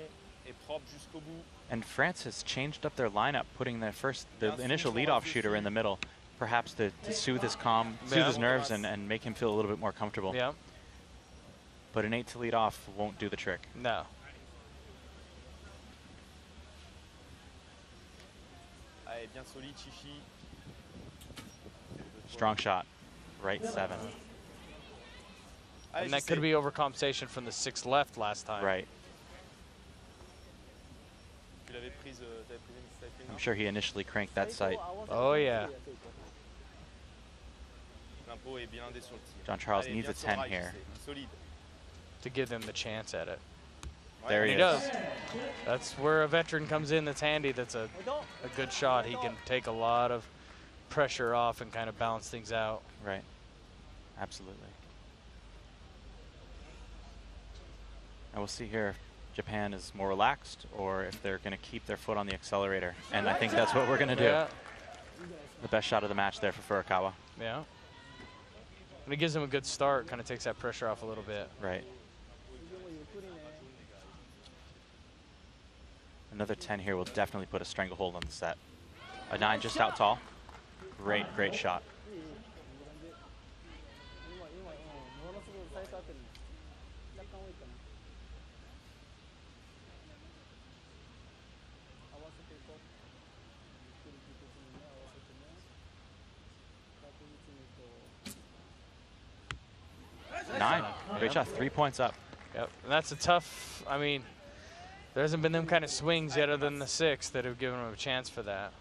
est propre jusqu'au bout. And France has changed up their lineup, putting the initial leadoff shooter in the middle, perhaps to soothe his nerves and make him feel a little bit more comfortable. Yeah. But an 8 to lead off won't do the trick. No. Allez, bien solide, Chichi. Strong shot, right 7. Allez, And that j'essaie. could be overcompensation from the 6 left last time. Right. Tu l'avais prise, t'avais pris une I'm sure he initially cranked that sight. Oh, yeah. L'impôt est bien indé sur le tir. Jean-Charles Allez, needs bien a sur le 10 rail, here. j'essaie. Solide. To give them the chance at it. There And he he is. does. That's where a veteran comes in that's handy, that's a good shot. He can take a lot of pressure off and kind of balance things out. Right. Absolutely. And we'll see here if Japan is more relaxed or if they're going to keep their foot on the accelerator. And I think that's what we're going to do. Yeah. The best shot of the match there for Furukawa. Yeah. And it gives him a good start, kind of takes that pressure off a little bit. Right. Another 10 here will definitely put a stranglehold on the set. A 9 just out tall. Great, great shot. Nine. Great shot. 3 points up. Yep. And that's a tough, I mean, there hasn't been them kind of swings yet other than the 6 that have given them a chance for that.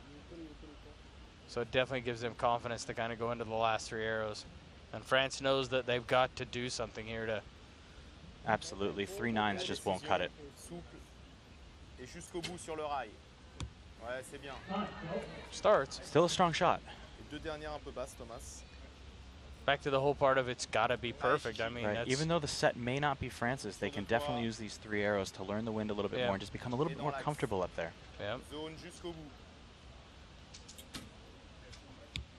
So it definitely gives them confidence to kind of go into the last 3 arrows. And France knows that they've got to do something here to. Absolutely. 3 9s just won't cut it. Et jusqu'au bout sur le rail. Ouais, c'est bien. Starts. Still a strong shot. Les 2 dernières un peu basses, Thomas. Back to the whole part of it's got to be perfect. I mean, right. Even though the set may not be France's, they can definitely use these 3 arrows to learn the wind a little bit more and just become a little bit more comfortable up there. Yep. Zone jusqu'au bout.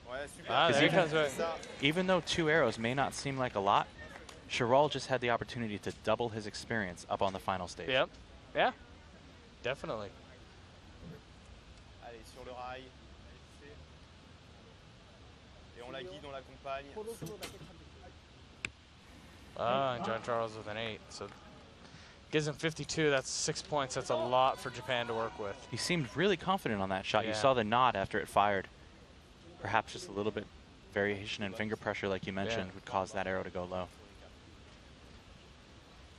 Ouais, super. Ah, there he comes back. Even though 2 arrows may not seem like a lot, Chiral just had the opportunity to double his experience up on the final stage. Yep. Yeah. Definitely. Allez, sur le rail. Et on la guide, on l'accompagne. And John Charles with an 8. So gives him 52. That's 6 points. That's a lot for Japan to work with. He seemed really confident on that shot. Yeah. You saw the nod after it fired. Perhaps just a little bit variation in finger pressure, like you mentioned, would cause that arrow to go low.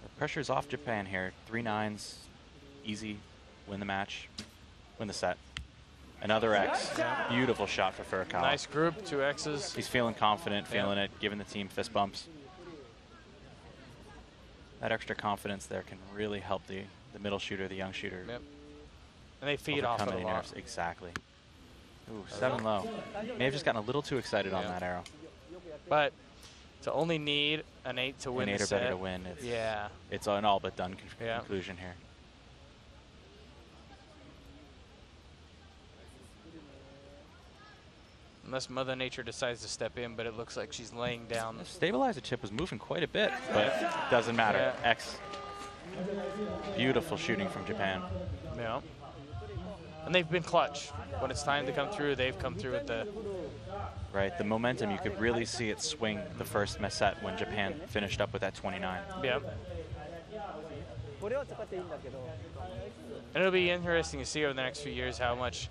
The pressure's off Japan here. 3 9s, easy, win the match, win the set. Another X. Yeah. Beautiful shot for Furukawa. Nice group, 2 X's. He's feeling confident, feeling it, giving the team fist bumps. That extra confidence there can really help the middle shooter, the young shooter. Yep. And they feed off it a lot. Nerves. Exactly. Ooh, 7 low. May have just gotten a little too excited on that arrow. But to only need an 8 to win an 8 the or set. better to win. It's an all but done conclusion here. Unless Mother Nature decides to step in, but it looks like she's laying down. The stabilizer chip was moving quite a bit, but doesn't matter. Yeah. X. Beautiful shooting from Japan. Yeah. And they've been clutch. When it's time to come through, they've come through with the... Right, the momentum, you could really see it swing the first set when Japan finished up with that 29. Yeah. And it'll be interesting to see over the next few years how much...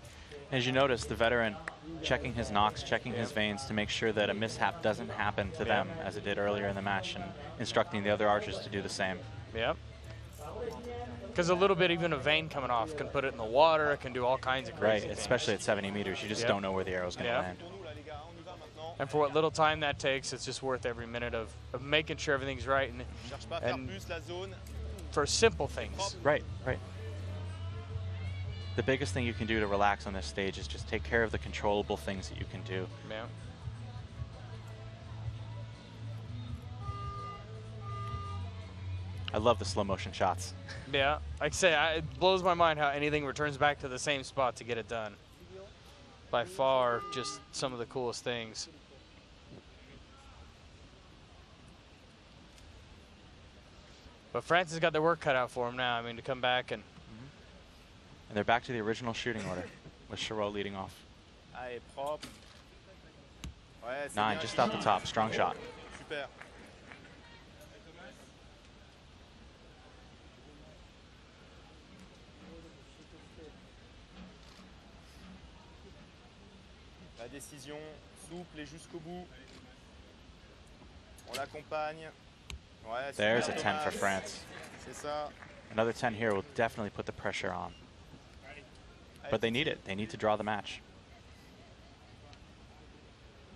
As you notice, the veteran checking his knocks, checking his veins to make sure that a mishap doesn't happen to them as it did earlier in the match, and instructing the other archers to do the same. Yep. Because a little bit, even a vein coming off, can put it in the water, it can do all kinds of crazy things. Especially at 70 meters. You just don't know where the arrow's going to land. And for what little time that takes, it's just worth every minute of making sure everything's right. And for simple things. Right, right. The biggest thing you can do to relax on this stage is just take care of the controllable things that you can do. Yeah. I love the slow motion shots. Yeah, like I say, it blows my mind how anything returns back to the same spot to get it done. By far, just some of the coolest things. But France has got their work cut out for them now. I mean, to come back and... And they're back to the original shooting order, with Chiral leading off. 9, just off the top, strong shot. Super. La décision souple et jusqu'au bout. On l'accompagne. Ouais, there's a 10 for France. C'est ça. Another 10 here will definitely put the pressure on. But they need it. They need to draw the match.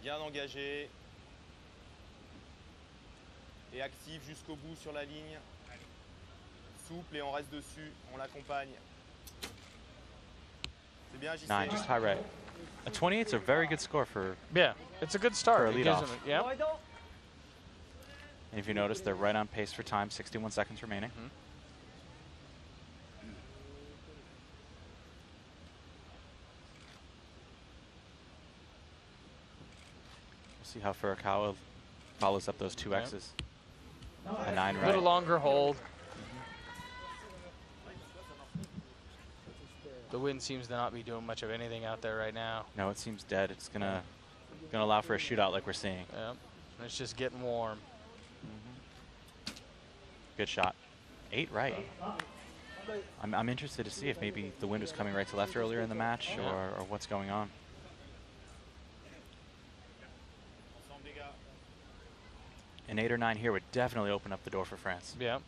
Bien engagé. Et active jusqu'au bout sur la ligne. Souple et on reste dessus. On l'accompagne. C'est bien, JC. 9, just high right. A 28's a very good score for... Yeah, it's a good start. For a lead off. Yeah. And if you notice, they're right on pace for time, 61 seconds remaining. Mm-hmm. See how Furukawa follows up those 2 X's. A 9 A right. little longer hold. The wind seems to not be doing much of anything out there right now. No, it seems dead. It's gonna allow for a shootout like we're seeing. Yep. It's just getting warm. Good shot. 8 right. I'm interested to see if maybe the wind was coming right to left earlier in the match, or what's going on. An 8 or 9 here would definitely open up the door for France. Yeah.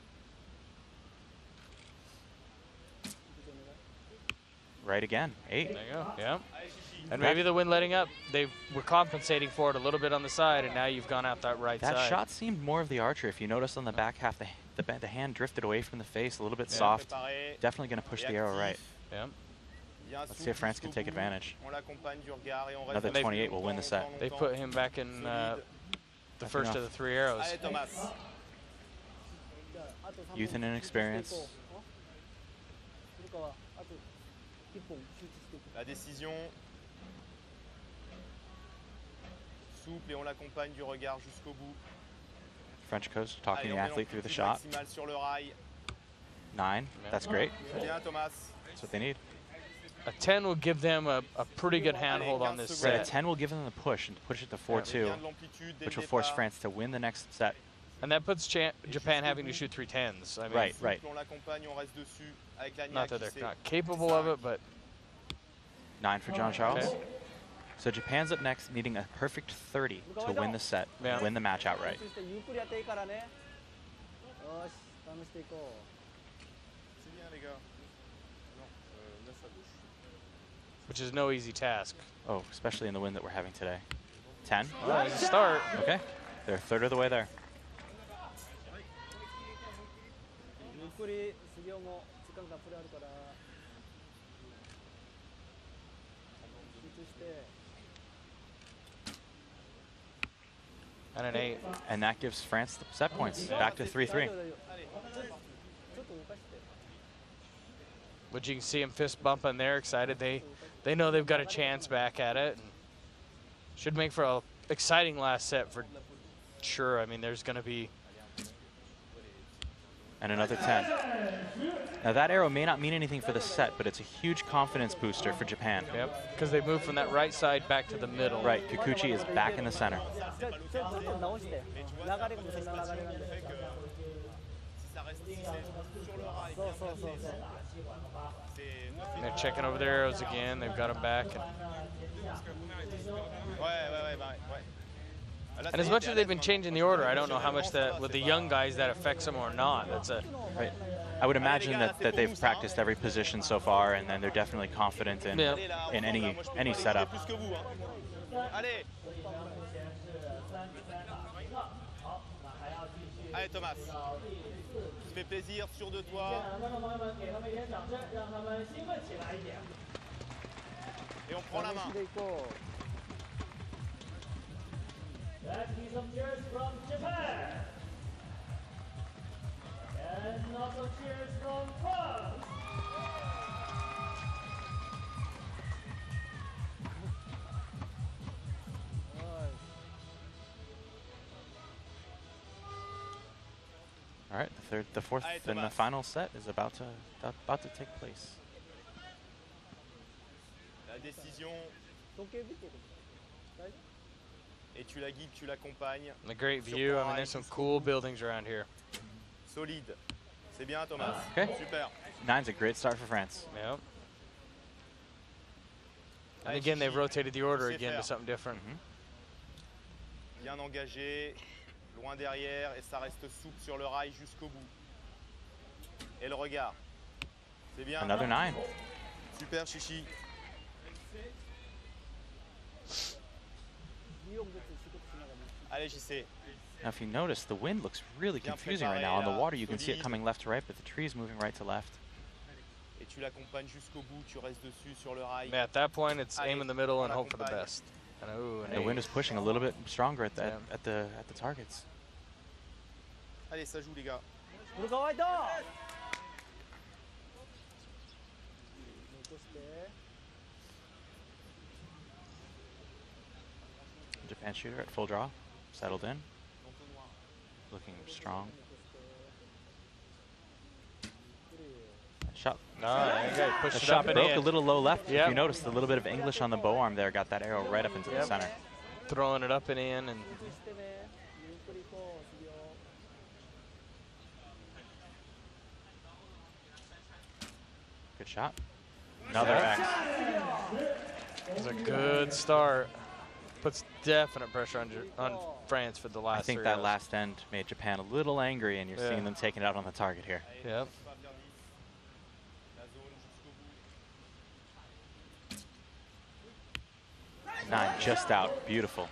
Right again, 8. There you go. Yeah. And maybe the wind letting up, they were compensating for it a little bit on the side, and now you've gone out that right side. That shot seemed more of the archer. If you notice on the back half, the hand drifted away from the face, a little bit soft. Definitely going to push the arrow right. Yeah. Let's see if France can take advantage. Another 28 will win the set. They put him back in the first of the 3 arrows. Youth and inexperience. La décision. Souple et on l'accompagne du regard jusqu'au bout. French coach talking the athlete through the shot. Sur le rail. 9, that's great. Bien, Thomas. That's what they need. A 10 will give them a pretty good handhold on this Right, set. a 10 will give them the push and push it to 4-2, which will force France to win the next set. And that puts Japan having to shoot 3 10s. I mean, Right. Not that they're not capable of it, but 9 for John Charles. Okay. So Japan's up next, needing a perfect 30 to win the set, win the match outright. which is no easy task. Oh, especially in the wind that we're having today. 10. Well, it's a start. Okay, they're a third of the way there. And an 8. And that gives France the set points, back to 3-3. But you can see them fist bumping there, excited. They know they've got a chance back at it. And should make for an exciting last set for sure. I mean, there's going to be... And another 10. Now that arrow may not mean anything for the set, but it's a huge confidence booster for Japan. Yep, because they moved from that right side back to the middle. Right, Kikuchi is back in the center. And they're checking over their arrows again. They've got them back. And as much as they've been changing the order, I don't know how much that with the young guys that affects them or not. That's a right. I would imagine that they've practiced every position so far, and then they're definitely confident in any setup. Allez Thomas, ça fait plaisir, sûr de toi. Et on prend la main. Let's see some cheers from Japan. And also cheers from France. All right, the fourth and the final set is about to take place. La décision. Et tu la guides, tu l'accompagnes. a great view. I mean, there's some cool buildings around here. Solide. C'est bien, Thomas. Okay. Super. 9's a great start for France. Yep. And again, they've rotated the order again to something different. Bien engagé, loin derrière, et ça reste souple sur le rail jusqu'au bout. Et le regard. C'est bien. Another 9. Super, Chichi. Allez, JC. Now, if you notice, the wind looks really confusing right now. On the water, you can see it coming left to right, but the tree's moving right to left. Et tu l'accompagnes jusqu'au bout, tu restes dessus sur le rail. Yeah, at that point, it's aim in the middle and hope for the best. And, the wind is pushing a little bit stronger at the targets. Allez, ça joue, les gars. Japan shooter at full draw, settled in, looking strong. Shot. Pushed The it shot up and broke in. a little low left. Yep. If you noticed, a little bit of English on the bow arm there got that arrow right up into the center. Throwing it up and in. And good shot. Another X. it was a good start. Puts definite pressure on France for the last I think three that rows. last end made Japan a little angry, and you're seeing them taking it out on the target here. Yep. Nine just out. Beautiful.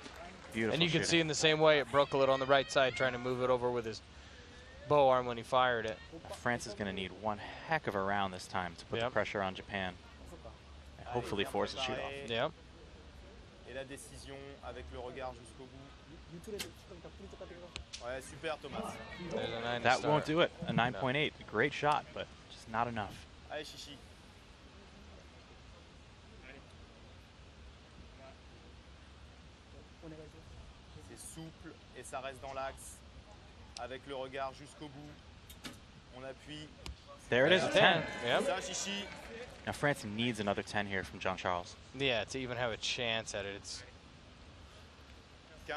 Beautiful. And you can shooting. see in the same way it broke a little on the right side, trying to move it over with his bow arm when he fired it. France is going to need one heck of a round this time to put the pressure on Japan. And hopefully force a shoot off. Yep. Et la décision avec le regard jusqu'au bout. Ouais, super Thomas. There's a 9 to That start. won't do it. A 9.8. Great shot, but just not enough. Allez Chichi. C'est souple et ça reste dans l'axe. Avec le regard jusqu'au bout. On appuie. There it is, a 10. Yep. Ça Chichi. Now France needs another 10 here from Jean-Charles. Yeah, to even have a chance at it. It's. 15.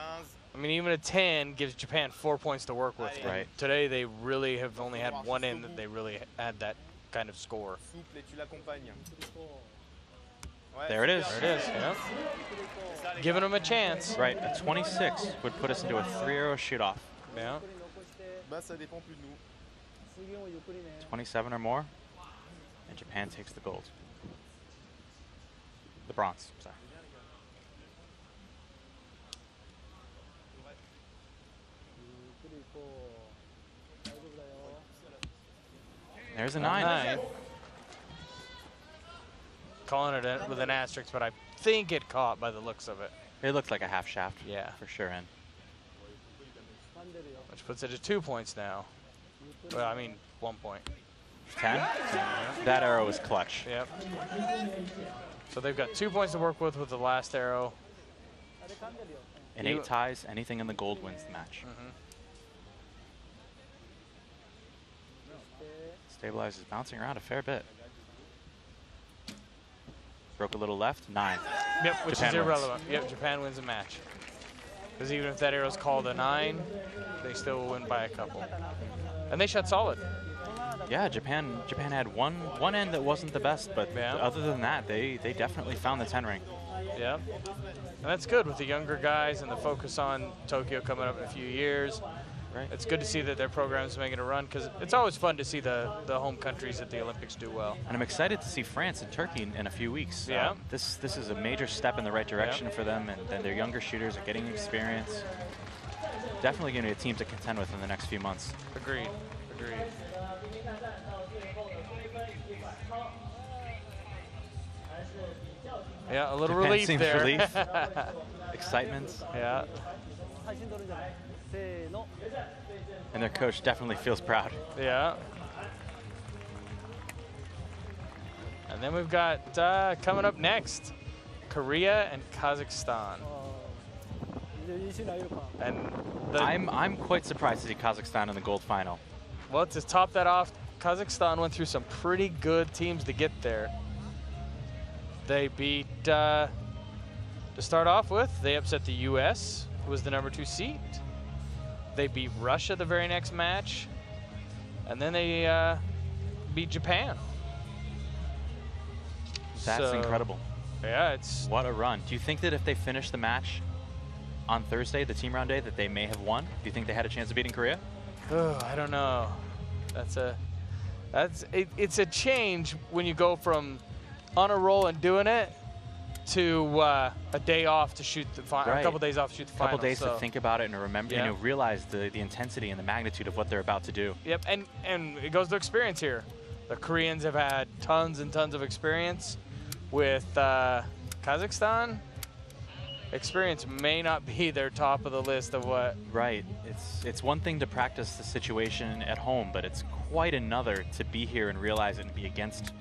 I mean, even a 10 gives Japan 4 points to work with. Right. And Right. today they really have only had one end that they really had that kind of score. Souple et tu l'accompagnes. Ouais, There it is. super. There it is. Yep. C'est ça, les Giving gars. them a chance. Right, a 26 would put us into a 3-arrow shoot-off. Yeah. Bah, ça dépend plus de nous. 27 or more, and Japan takes the gold. The bronze, sorry. There's a 9. Calling it with an asterisk, but I think it caught by the looks of it. It looked like a half shaft. Yeah. For sure. And Which puts it at 2 points now. Well, I mean, 1 point. 10. That arrow is clutch. Yep. So they've got 2 points to work with the last arrow. In 8 ties, anything in the gold wins the match. Stabilizes bouncing around a fair bit. Broke a little left, 9. Yep, which Japan is wins. irrelevant. Yep, Japan wins the match. Because even if that arrow's called a 9, they still will win by a couple. And they shot solid. Yeah, Japan had one end that wasn't the best, but other than that, they definitely found the 10 ring. Yep. And that's good with the younger guys and the focus on Tokyo coming up in a few years. Right. It's good to see that their program's making a run because it's always fun to see the home countries at the Olympics do well. And I'm excited to see France and Turkey in a few weeks. Yeah. This is a major step in the right direction for them, and then their younger shooters are getting experience. Definitely going to be a team to contend with in the next few months. Agreed. Agreed. Yeah, a little Japan relief seems there. relief. Excitement. Yeah. And their coach definitely feels proud. Yeah. And then we've got coming up next, Korea and Kazakhstan. And I'm quite surprised to see Kazakhstan in the gold final. well, to top that off, Kazakhstan went through some pretty good teams to get there. They beat, to start off with, they upset the U.S., who was the #2 seed. They beat Russia the very next match. And then they beat Japan. That's So, incredible. Yeah, it's... What a run. Do you think that if they finish the match on Thursday, the team round day, that they may have won? Do you think they had a chance of beating Korea? Oh, I don't know. It's a change when you go from on a roll and doing it to a day off to shoot the final, Right. a couple days off to shoot the final. A couple days so. to think about it and remember, Yeah. realize the intensity and the magnitude of what they're about to do. Yep, and it goes to experience here. The Koreans have had tons and tons of experience. With Kazakhstan, experience may not be their top of the list of what. Right. It's one thing to practice the situation at home, but it's quite another to be here and realize it and be against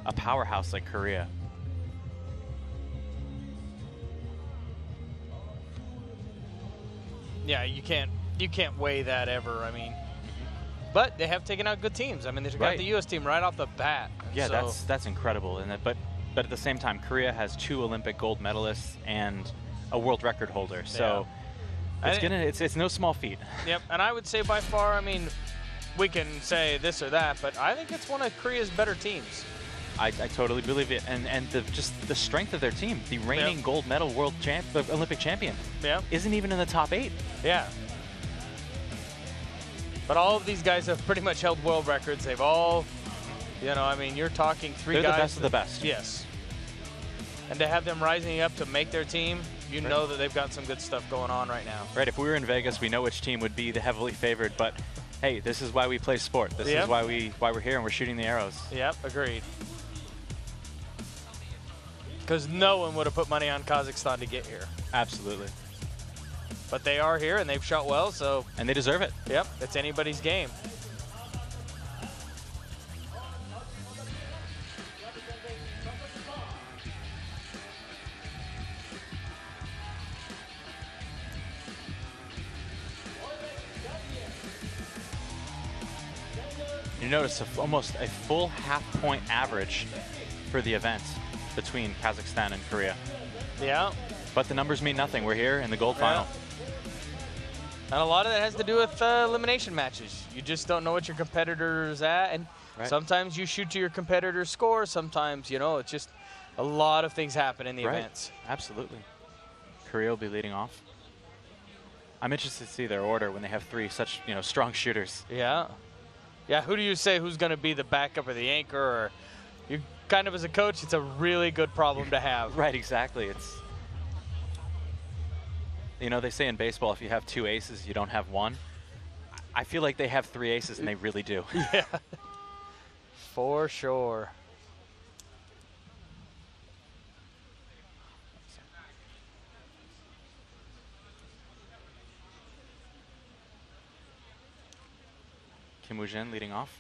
a powerhouse like Korea. Yeah, you can't weigh that ever. I mean, but they have taken out good teams. I mean, they've got the U.S. team right off the bat. Yeah, so. that's incredible. And but at the same time, Korea has 2 Olympic gold medalists and a world record holder. So it's no small feat. Yep, and I would say by far, I mean, we can say this or that, but I think it's one of Korea's better teams. I totally believe it, and just the strength of their team. The reigning gold medal Olympic champion isn't even in the top 8. Yeah. But all of these guys have pretty much held world records. They've all, you know, I mean, you're talking 3 guys. They're the best of the best. Yes. And to have them rising up to make their team, you know that they've got some good stuff going on right now. Right, if we were in Vegas, we know which team would be the heavily favored, but hey, this is why we play sport. This is why we're here and we're shooting the arrows. Yep, agreed. Because no one would have put money on Kazakhstan to get here. Absolutely. But they are here and they've shot well, so. And they deserve it. Yep, it's anybody's game. You notice almost a full half-point average for the event between Kazakhstan and Korea. Yeah. But the numbers mean nothing. We're here in the gold final. And a lot of that has to do with elimination matches. You just don't know what your competitor's at, and sometimes you shoot to your competitor's score. Sometimes, you know, it's just a lot of things happen in the events. Absolutely. Korea will be leading off. I'm interested to see their order when they have 3 such, you know, strong shooters. Yeah. Yeah, who do you say who's going to be the backup or the anchor? Or you kind of, as a coach, it's a really good problem to have. Right, exactly. It's, you know, they say in baseball, if you have 2 aces, you don't have 1. I feel like they have 3 aces, and they really do. Yeah, for sure. Kim Woojin leading off.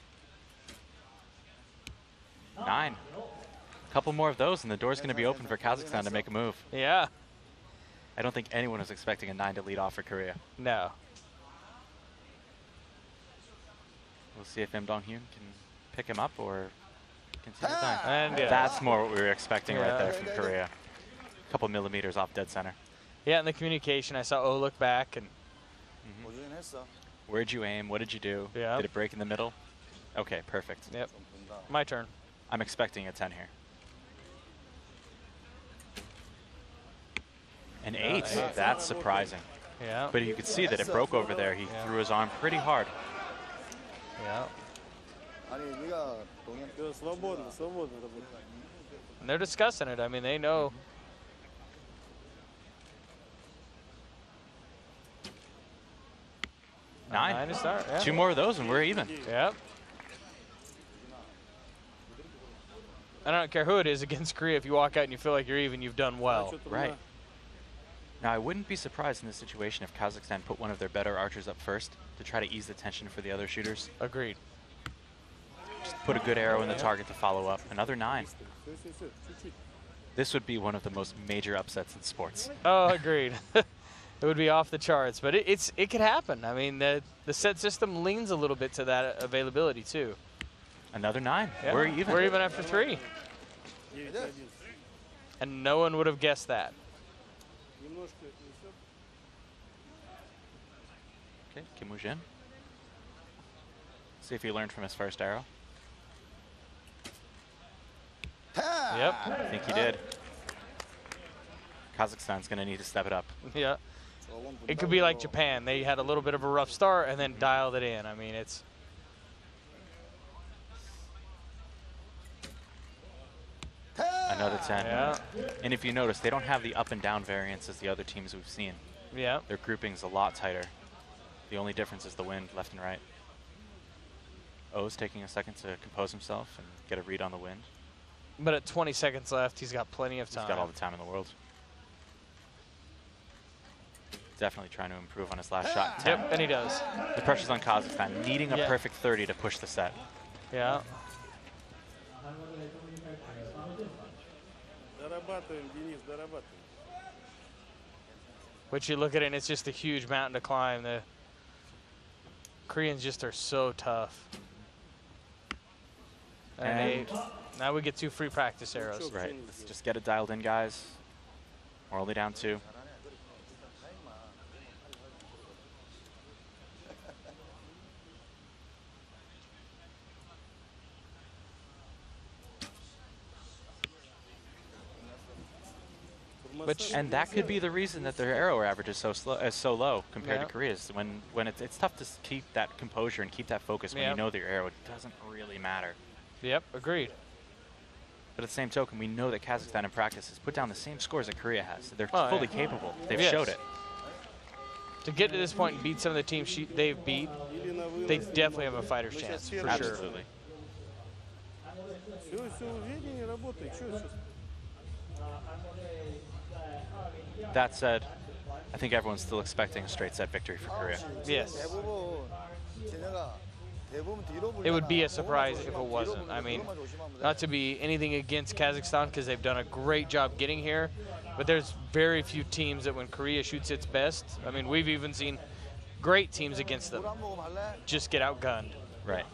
9. A couple more of those, and the door's going to be open for Kazakhstan to make a move. Yeah. I don't think anyone was expecting a 9 to lead off for Korea. No. We'll see if Im Dong-hyun can pick him up or continue time. And that's more what we were expecting right there from Korea. A couple millimeters off dead center. Yeah, in the communication, I saw O look back and. Where'd you aim? What did you do? Yeah. Did it break in the middle? Okay, perfect. Yep. My turn. I'm expecting a 10 here. An 8. That's surprising. Yeah. But you could see that it broke over there. He threw his arm pretty hard. Yeah. And they're discussing it. I mean, they know. Nine to start, yeah. 2 more of those and we're even. Yep. I don't care who it is against Korea. If you walk out and you feel like you're even, you've done well. Right. Now, I wouldn't be surprised in this situation if Kazakhstan put one of their better archers up first to try to ease the tension for the other shooters. Agreed. Just put a good arrow in the target to follow up. Another 9. This would be one of the most major upsets in sports. Oh, agreed. It would be off the charts, but it could happen. I mean, the set system leans a little bit to that availability too. Another 9. Yeah. We're even. We're even after 3. And no one would have guessed that. Okay, Kim Woojin. See if he learned from his first arrow. Yep. I think he did. Kazakhstan's going to need to step it up. Yeah. It could be like Japan. They had a little bit of a rough start and then dialed it in. I mean, it's. Another 10. Yeah. And if you notice, they don't have the up and down variance as the other teams we've seen. Yeah. Their grouping's a lot tighter. The only difference is the wind left and right. O's taking a second to compose himself and get a read on the wind. But at 20 seconds left, he's got plenty of time. He's got all the time in the world. Definitely trying to improve on his last shot. 10. Yep, and he does. The pressure's on Kazakhstan, needing a perfect 30 to push the set. Yeah. But you look at it, and it's just a huge mountain to climb. The Koreans just are so tough. And now we get 2 free practice arrows. Right. Let's just get it dialed in, guys. We're only down 2. And that could be the reason that their arrow average is so low compared to Korea's. When it's tough to keep that composure and keep that focus when you know that your arrow doesn't really matter. Yep, agreed. But at the same token, we know that Kazakhstan in practice has put down the same scores that Korea has. They're fully capable. They've showed it. To get to this point and beat some of the teams they've beat, they definitely have a fighter's chance, for Absolutely. That said, I think everyone's still expecting a straight set victory for Korea. Yes. It would be a surprise if it wasn't. I mean, not to be anything against Kazakhstan because they've done a great job getting here, but there's very few teams that when Korea shoots its best, I mean, we've even seen great teams against them just get outgunned. Right.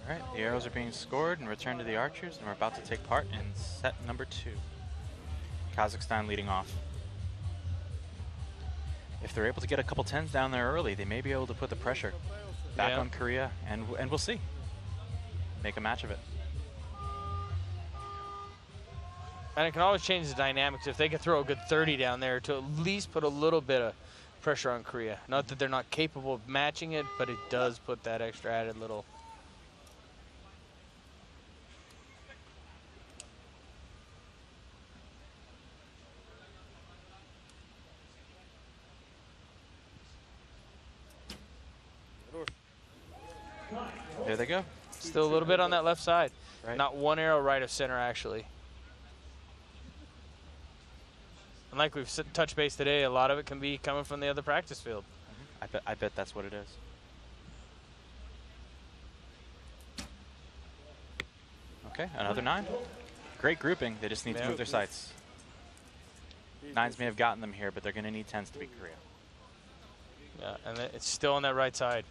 All right, the arrows are being scored and returned to the archers, and we're about to take part in set number 2. Kazakhstan leading off. If they're able to get a couple 10s down there early, they may be able to put the pressure back on Korea, and we'll see. Make a match of it. And it can always change the dynamics if they could throw a good 30 down there to at least put a little bit of pressure on Korea. Not that they're not capable of matching it, but it does put that extra added little. There they go. Still a little bit on that left side. Right. Not one arrow right of center, actually. And like we've touched base today, a lot of it can be coming from the other practice field. I bet that's what it is. Okay, another 9. Great grouping. They just need to move their sights. 9s may have gotten them here, but they're going to need 10s to beat Korea. Yeah, and it's still on that right side.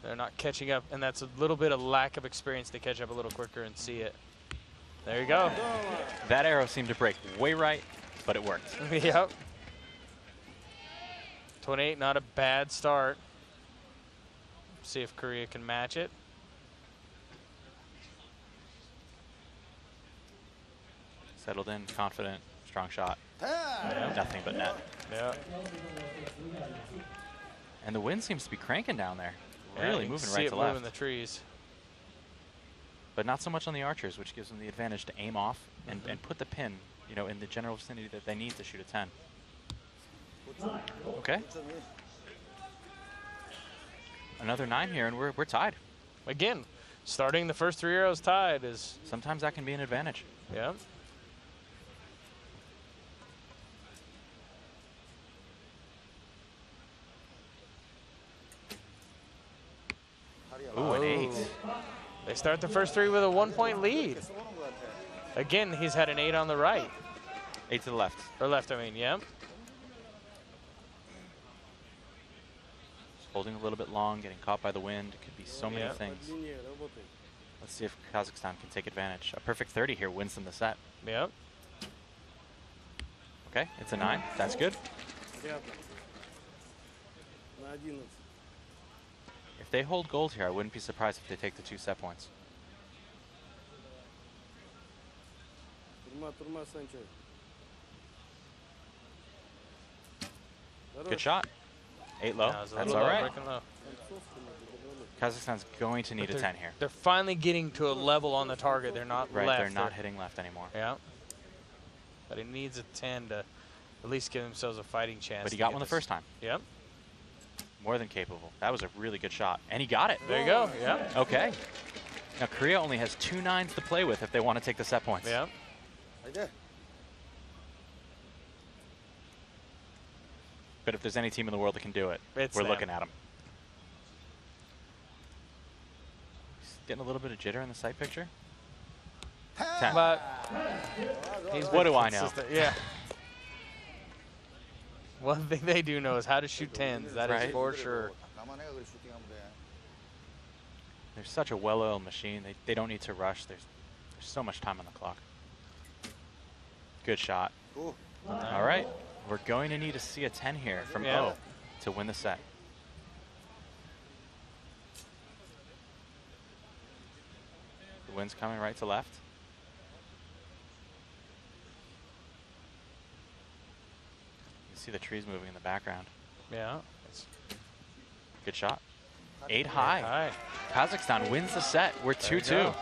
They're not catching up, and that's a little bit of lack of experience to catch up a little quicker and see it. There you go. That arrow seemed to break way right, but it worked. Yep. 28, not a bad start. See if Korea can match it. Settled in, confident, strong shot. Yeah. Nothing but net. Yeah. And the wind seems to be cranking down there. Yeah, Really you moving see right it to moving left. the trees. But not so much on the archers, which gives them the advantage to aim off and put the pin, you know, in the general vicinity that they need to shoot a 10. Okay. Another 9 here, and we're tied. Again, starting the first 3 arrows tied is... Sometimes that can be an advantage. Yeah. Ooh, an 8. They start the first 3 with a 1-point lead. Again, he's had an 8 on the right. 8 to the left. Or left, I mean, yeah. Just holding a little bit long, getting caught by the wind. It could be so many things. Let's see if Kazakhstan can take advantage. A perfect 30 here wins them the set. Yep. Okay, it's a 9. That's good. If they hold gold here, I wouldn't be surprised if they take the 2 set points. Good shot. 8 low. That's all right. Kazakhstan's going to need a 10 here. They're finally getting to a level on the target. They're not Right, left. they're not hitting left anymore. Yeah. But he needs a 10 to at least give themselves a fighting chance. But he got one the first time. Yep. More than capable. That was a really good shot. And he got it. There you go. Yeah. Okay. Now Korea only has 2 9s to play with if they want to take the set points. Yeah. but if there's any team in the world that can do it, It's we're them. looking at them. He's getting a little bit of jitter in the sight picture. 10. But he's What been do I know? consistent. Yeah. One thing they do know is how to shoot 10s. That is Right. for sure. They're such a well-oiled machine. They don't need to rush. There's so much time on the clock. Good shot. All right. We're going to need to see a 10 here from O to win the set. The wind's coming right to left. You can see the trees moving in the background. Yeah. Good shot. 8 high. High. Kazakhstan wins the set. We're 2-2.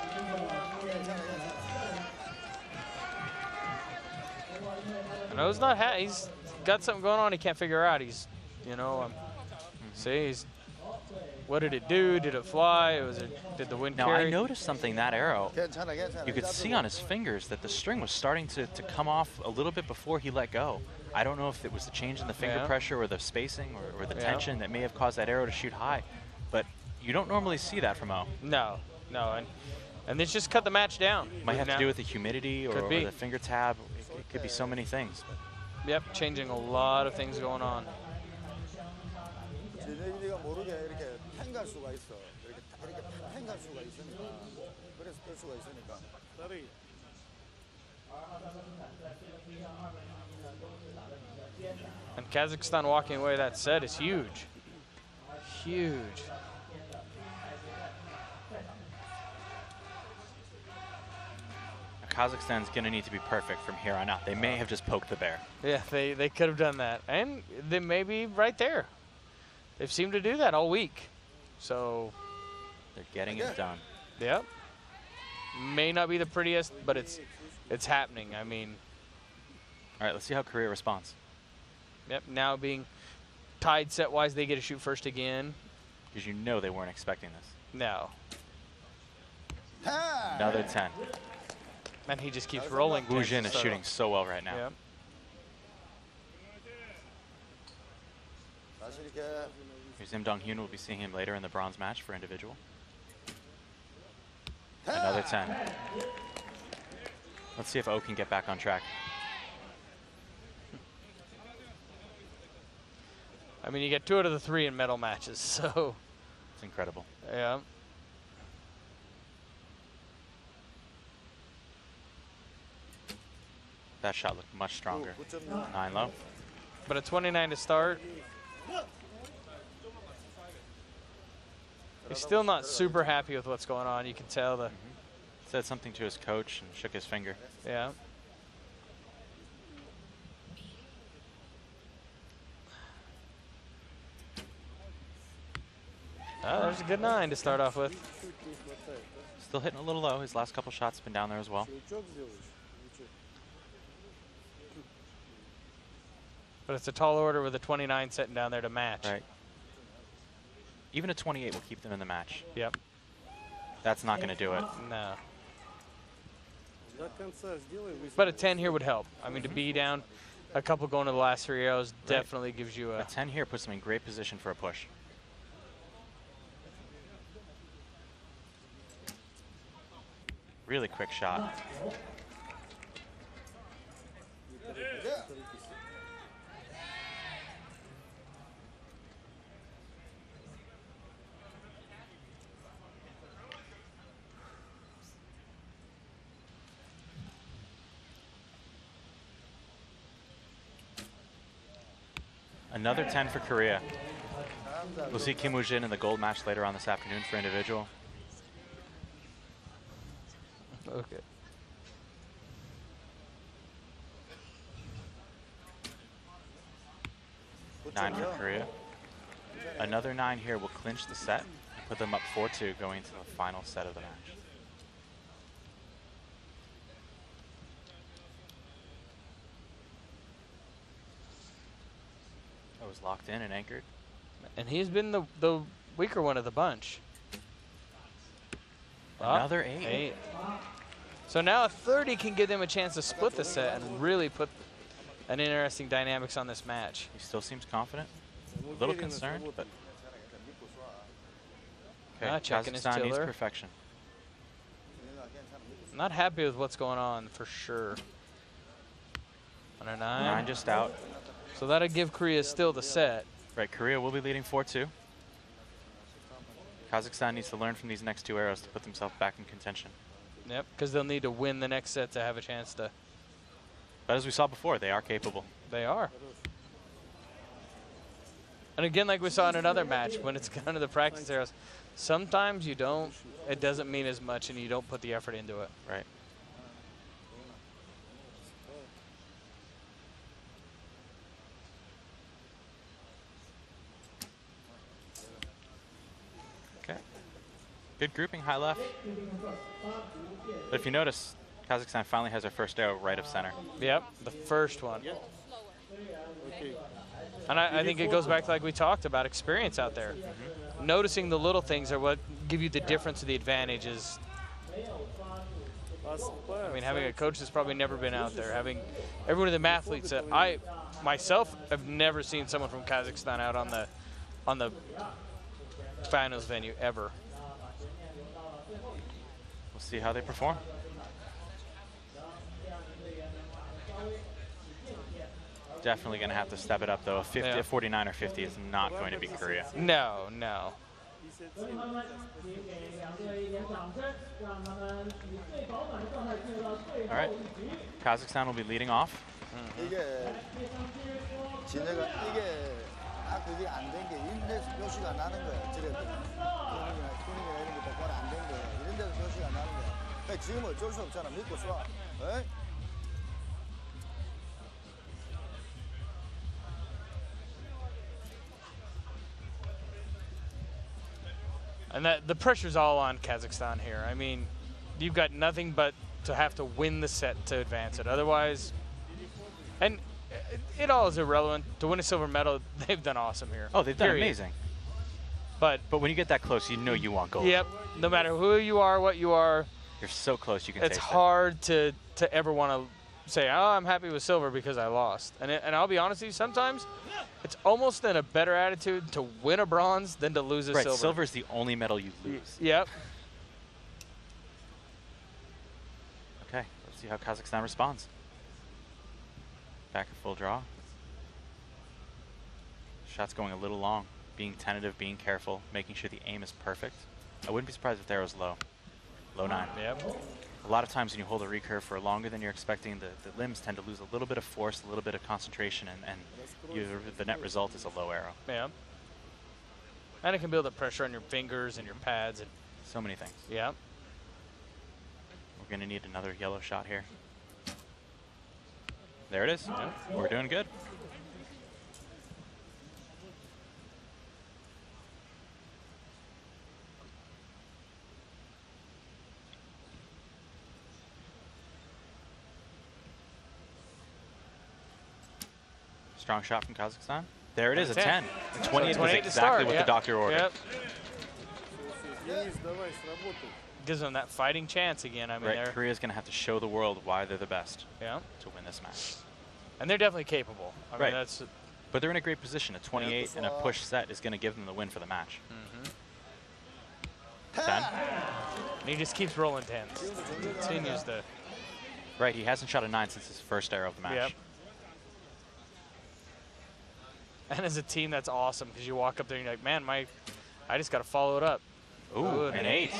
No, he's not. He's got something going on. He can't figure out. He's, you know, see, he's. What did it do? Did it fly? Did the wind Now carry? I noticed something that arrow. You could see on his fingers that the string was starting to come off a little bit before he let go. I don't know if it was the change in the finger pressure or the spacing or the tension that may have caused that arrow to shoot high, but you don't normally see that from O. No, and this just cut the match down. Might have to do with the humidity or the finger tab. It could be so many things. Yep, changing a lot of things going on. And Kazakhstan walking away that set is huge. Huge. Kazakhstan's going to need to be perfect from here on out. They may have just poked the bear. Yeah, they could have done that. And they may be right there. They've seemed to do that all week. So they're getting it done. Yep. May not be the prettiest, but it's happening. I mean. All right, let's see how Korea responds. Yep, now being tied set-wise, they get to shoot first again. Because you know they weren't expecting this. No. Another 10. And he just keeps rolling. Woojin is shooting so well right now. Yep. Here's Im Dong-hyun. We'll be seeing him later in the bronze match for individual. Another 10. Let's see if O can get back on track. I mean, you get 2 out of the 3 in medal matches, so. It's incredible. Yeah. That shot looked much stronger. 9 low. But a 29 to start. He's still not super happy with what's going on. You can tell the. Said something to his coach and shook his finger. Yeah. Oh, there's a good 9 to start off with. Still hitting a little low. His last couple shots have been down there as well. But it's a tall order with a 29 sitting down there to match. Right. Even a 28 will keep them in the match. Yep. That's not going to do it. No. But a 10 here would help. I mean, to be down a couple going to the last 3 arrows definitely gives you a 10 here puts them in great position for a push. Really quick shot. Another 10 for Korea. We'll see Kim Woojin in the gold match later on this afternoon for individual. Okay. Nine for Korea. Another 9 here will clinch the set and put them up 4-2 going into the final set of the match. That was locked in and anchored. And he's been the weaker one of the bunch. Another 8. So now a 30 can give them a chance to split the set and really put an interesting dynamics on this match. He still seems confident. A little concerned, but okay. Checking his Kazakhstan needs tiller. perfection. Not happy with what's going on for sure. Under 9. 9 just out. So that'll give Korea still the set. Right, Korea will be leading 4-2. Kazakhstan needs to learn from these next 2 arrows to put themselves back in contention. Yep, because they'll need to win the next set to have a chance to. But as we saw before, they are capable. They are. And again, like we saw in another match, when it's kind of the practice arrows, sometimes you don't, it doesn't mean as much and you don't put the effort into it. Right. Okay. Good grouping, high left. But if you notice, Kazakhstan finally has their first arrow right of center. Yep, the first one. And I think it goes back to like we talked about experience out there. Noticing the little things are what give you the difference of the advantages. I mean, having a coach that's probably never been out there, having every one of the athletes that I myself have never seen someone from Kazakhstan out on the finals venue ever. We'll see how they perform. Definitely going to have to step it up, though. A 49 or 50 is not going to be Korea. No, no. All right. Kazakhstan will be leading off. 이게 진해가 이게 딱 그게 안 된 게 이런 데서 표시가 나는 거야. 저래도 튜닝이나 이런 게 똑바로 안 된 거야. 이런 데서 표시가 나는 거야. 그러니까 지금 어쩔 수 없잖아. 믿고 쏴. 에? And that the pressure's all on Kazakhstan here. I mean, you've got nothing but to have to win the set to advance it. Otherwise, and it all is irrelevant. To win a silver medal, they've done awesome here. Oh, they've done amazing. But when you get that close, you know you want gold. Yep. No matter who you are, what you are, you're so close you can it's taste hard to ever want to say, oh, I'm happy with silver because I lost. And I'll be honest with you, sometimes it's almost in a better attitude to win a bronze than to lose a silver. Right, silver is the only medal you lose. Yep. Okay, let's see how Kazakhstan responds. Back at full draw. Shot's going a little long. Being tentative, being careful, making sure the aim is perfect. I wouldn't be surprised if the arrow's low. Low 9. Yep. A lot of times when you hold a recurve for longer than you're expecting, the limbs tend to lose a little bit of force, a little bit of concentration, and the net result is a low arrow. Yeah. And it can build up pressure on your fingers and your pads. And so many things. Yeah. We're going to need another yellow shot here. There it is. Yep. We're doing good. Strong shot from Kazakhstan. There it is, a 10. 28 is exactly what the doctor ordered. Yep. Gives them that fighting chance again. I mean, right, Korea's going to have to show the world why they're the best to win this match. And they're definitely capable. I mean, that's but they're in a great position. A 28 and a push set is going to give them the win for the match. 10. And he just keeps rolling 10s. Continues to. Right, he hasn't shot a 9 since his first arrow of the match. Yep. And as a team, that's awesome because you walk up there and you're like, man, I just got to follow it up. Ooh, an 8.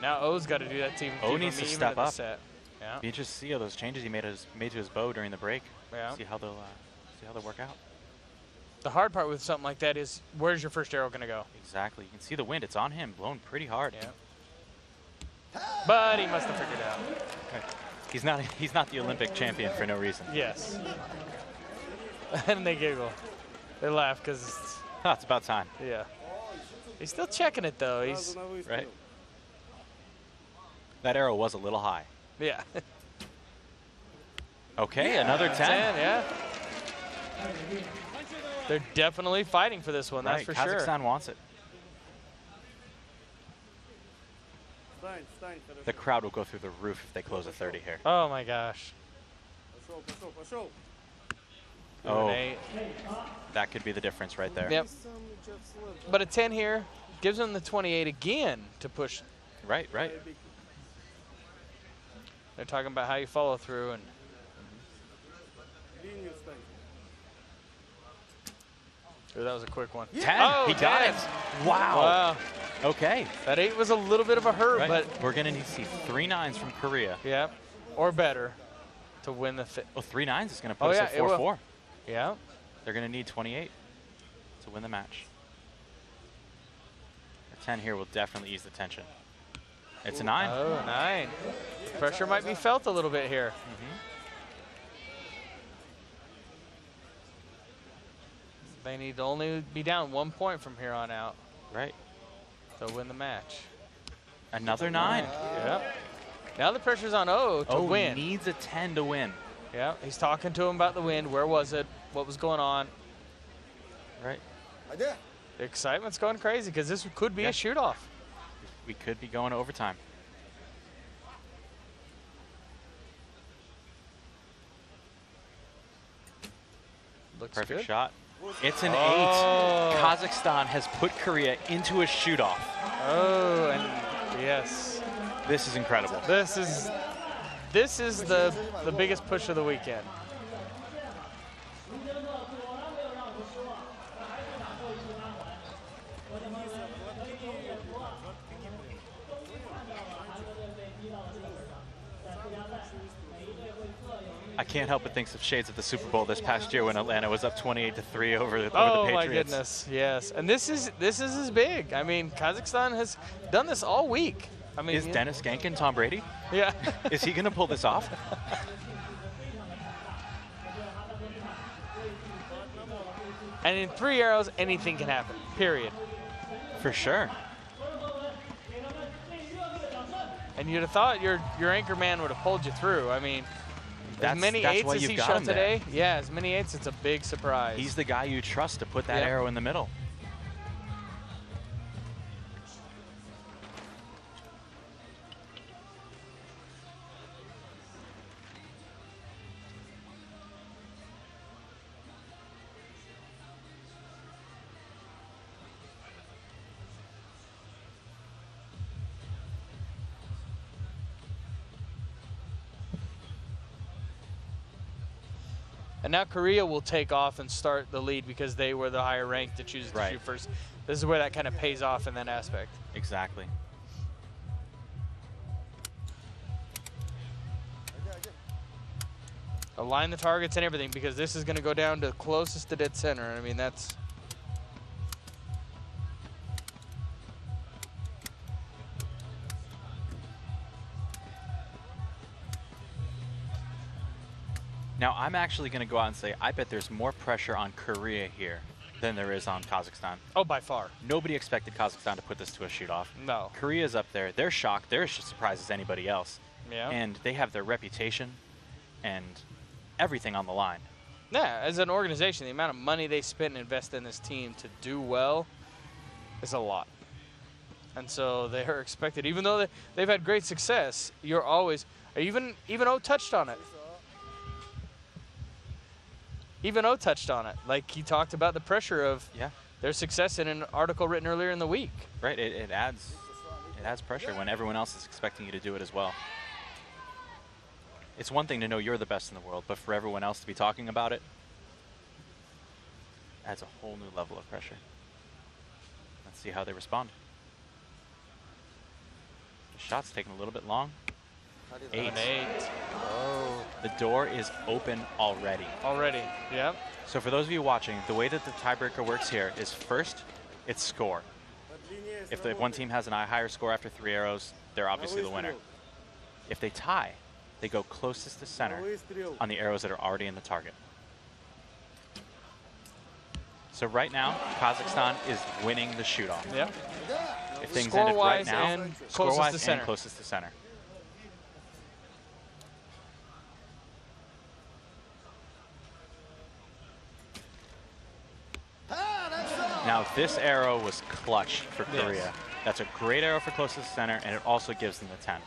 Now O's got to do that team. O needs to step up. Yeah. Be interested to see how those changes he made to his bow during the break. Yeah. See how they'll work out. The hard part with something like that is where's your first arrow going to go? Exactly. You can see the wind. It's on him, blowing pretty hard. Yeah. But he must have figured it out. Okay. He's not the Olympic champion for no reason. Yes. And they giggle. They laugh because it's about time. Yeah. He's still checking it though. He's right. That arrow was a little high. Yeah. Okay, another 10. 10, yeah. They're definitely fighting for this one, that's for sure. Kazakhstan wants it. The crowd will go through the roof if they close a 30 here. Oh my gosh. Oh, that could be the difference right there. Yep. But a 10 here gives them the 28 again to push. Right, right. They're talking about how you follow through. And Ooh, that was a quick one. 10. Oh, He got 10. it. Wow. Wow. Okay. That 8 was a little bit of a hurt, Right. but We're going to need to see 3 9s from Korea. yeah, or better to win the Well, 3 9s is going to put Oh, us yeah, at it will. 4-4. Yeah. They're going to need 28 to win the match. A 10 here will definitely ease the tension. It's a 9. Oh, 9. Pressure might be felt a little bit here. They need to only be down 1 point from here on out. Right. To win the match. Another 9. Yep. Now the pressure's on O to win. Needs a 10 to win. Yeah, he's talking to him about the wind. Where was it? What was going on? Right. The excitement's going crazy because this could be a shoot-off. We could be going to overtime. Looks Perfect good. shot. It's an Oh. 8. Kazakhstan has put Korea into a shoot-off. Oh, and yes. This is incredible. This is the biggest push of the weekend. I can't help but think of shades of the Super Bowl this past year when Atlanta was up 28-3 over the Oh Patriots. my goodness, yes. And this is as big. I mean, Kazakhstan has done this all week. I mean, Is Dennis Gankin Tom Brady? Yeah. Is he going to pull this off? And in 3 arrows, anything can happen. Period. For sure. And you'd have thought your anchor man would have pulled you through. I mean, as many that's 8s why as you've he got shot him there. today, yeah, as many 8s, it's a big surprise. He's the guy you trust to put that Yep. arrow in the middle. And now Korea will take off and start the lead because they were the higher rank to choose to Right. shoot first. This is where that kind of pays off in that aspect. Exactly. Align the targets and everything because this is going to go down to closest to dead center. I mean, that's... Now, I'm actually going to go out and say, I bet there's more pressure on Korea here than there is on Kazakhstan. Oh, by far. Nobody expected Kazakhstan to put this to a shoot-off. No. Korea's up there. They're shocked. They're as surprised as anybody else. Yeah. And they have their reputation and everything on the line. Yeah, as an organization, the amount of money they spent and invest in this team to do well is a lot. And so they are expected, even though they've had great success, you're always, even O touched on it. Even O touched on it. Like he talked about the pressure of their success in an article written earlier in the week. Right, it adds pressure when everyone else is expecting you to do it as well. It's one thing to know you're the best in the world, but for everyone else to be talking about it adds a whole new level of pressure. Let's see how they respond. The shot's taking a little bit long. 8. An 8. Oh. The door is open already. Already, yep. So for those of you watching, the way that the tiebreaker works here is first, it's score. If one team has an higher score after 3 arrows, they're obviously the winner. If they tie, they go closest to center on the arrows that are already in the target. So right now, Kazakhstan is winning the shoot-off. Yep. If things ended right now, and score-wise closest to center. and closest to center. Now this arrow was clutch for Korea. Yes. That's a great arrow for closest to center, and it also gives them the 10.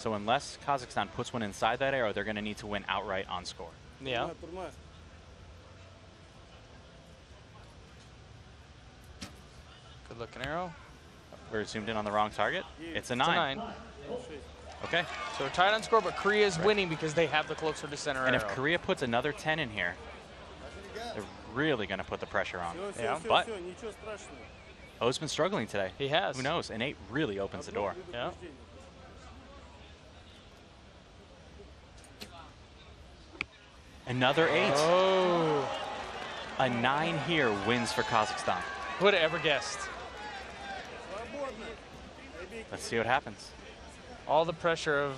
So unless Kazakhstan puts one inside that arrow, they're going to need to win outright on score. Yeah. Good looking arrow. We're zoomed in on the wrong target. It's a 9. It's a 9. Okay. So we're tied on score, but Korea is winning because they have the closer to center And arrow. if Korea puts another 10 in here, they're really going to put the pressure on. Yeah. But O's been struggling today. He has. Who knows? An 8 really opens the door. Yeah. Another 8. Oh. A 9 here wins for Kazakhstan. Who would have ever guessed? Let's see what happens. All the pressure of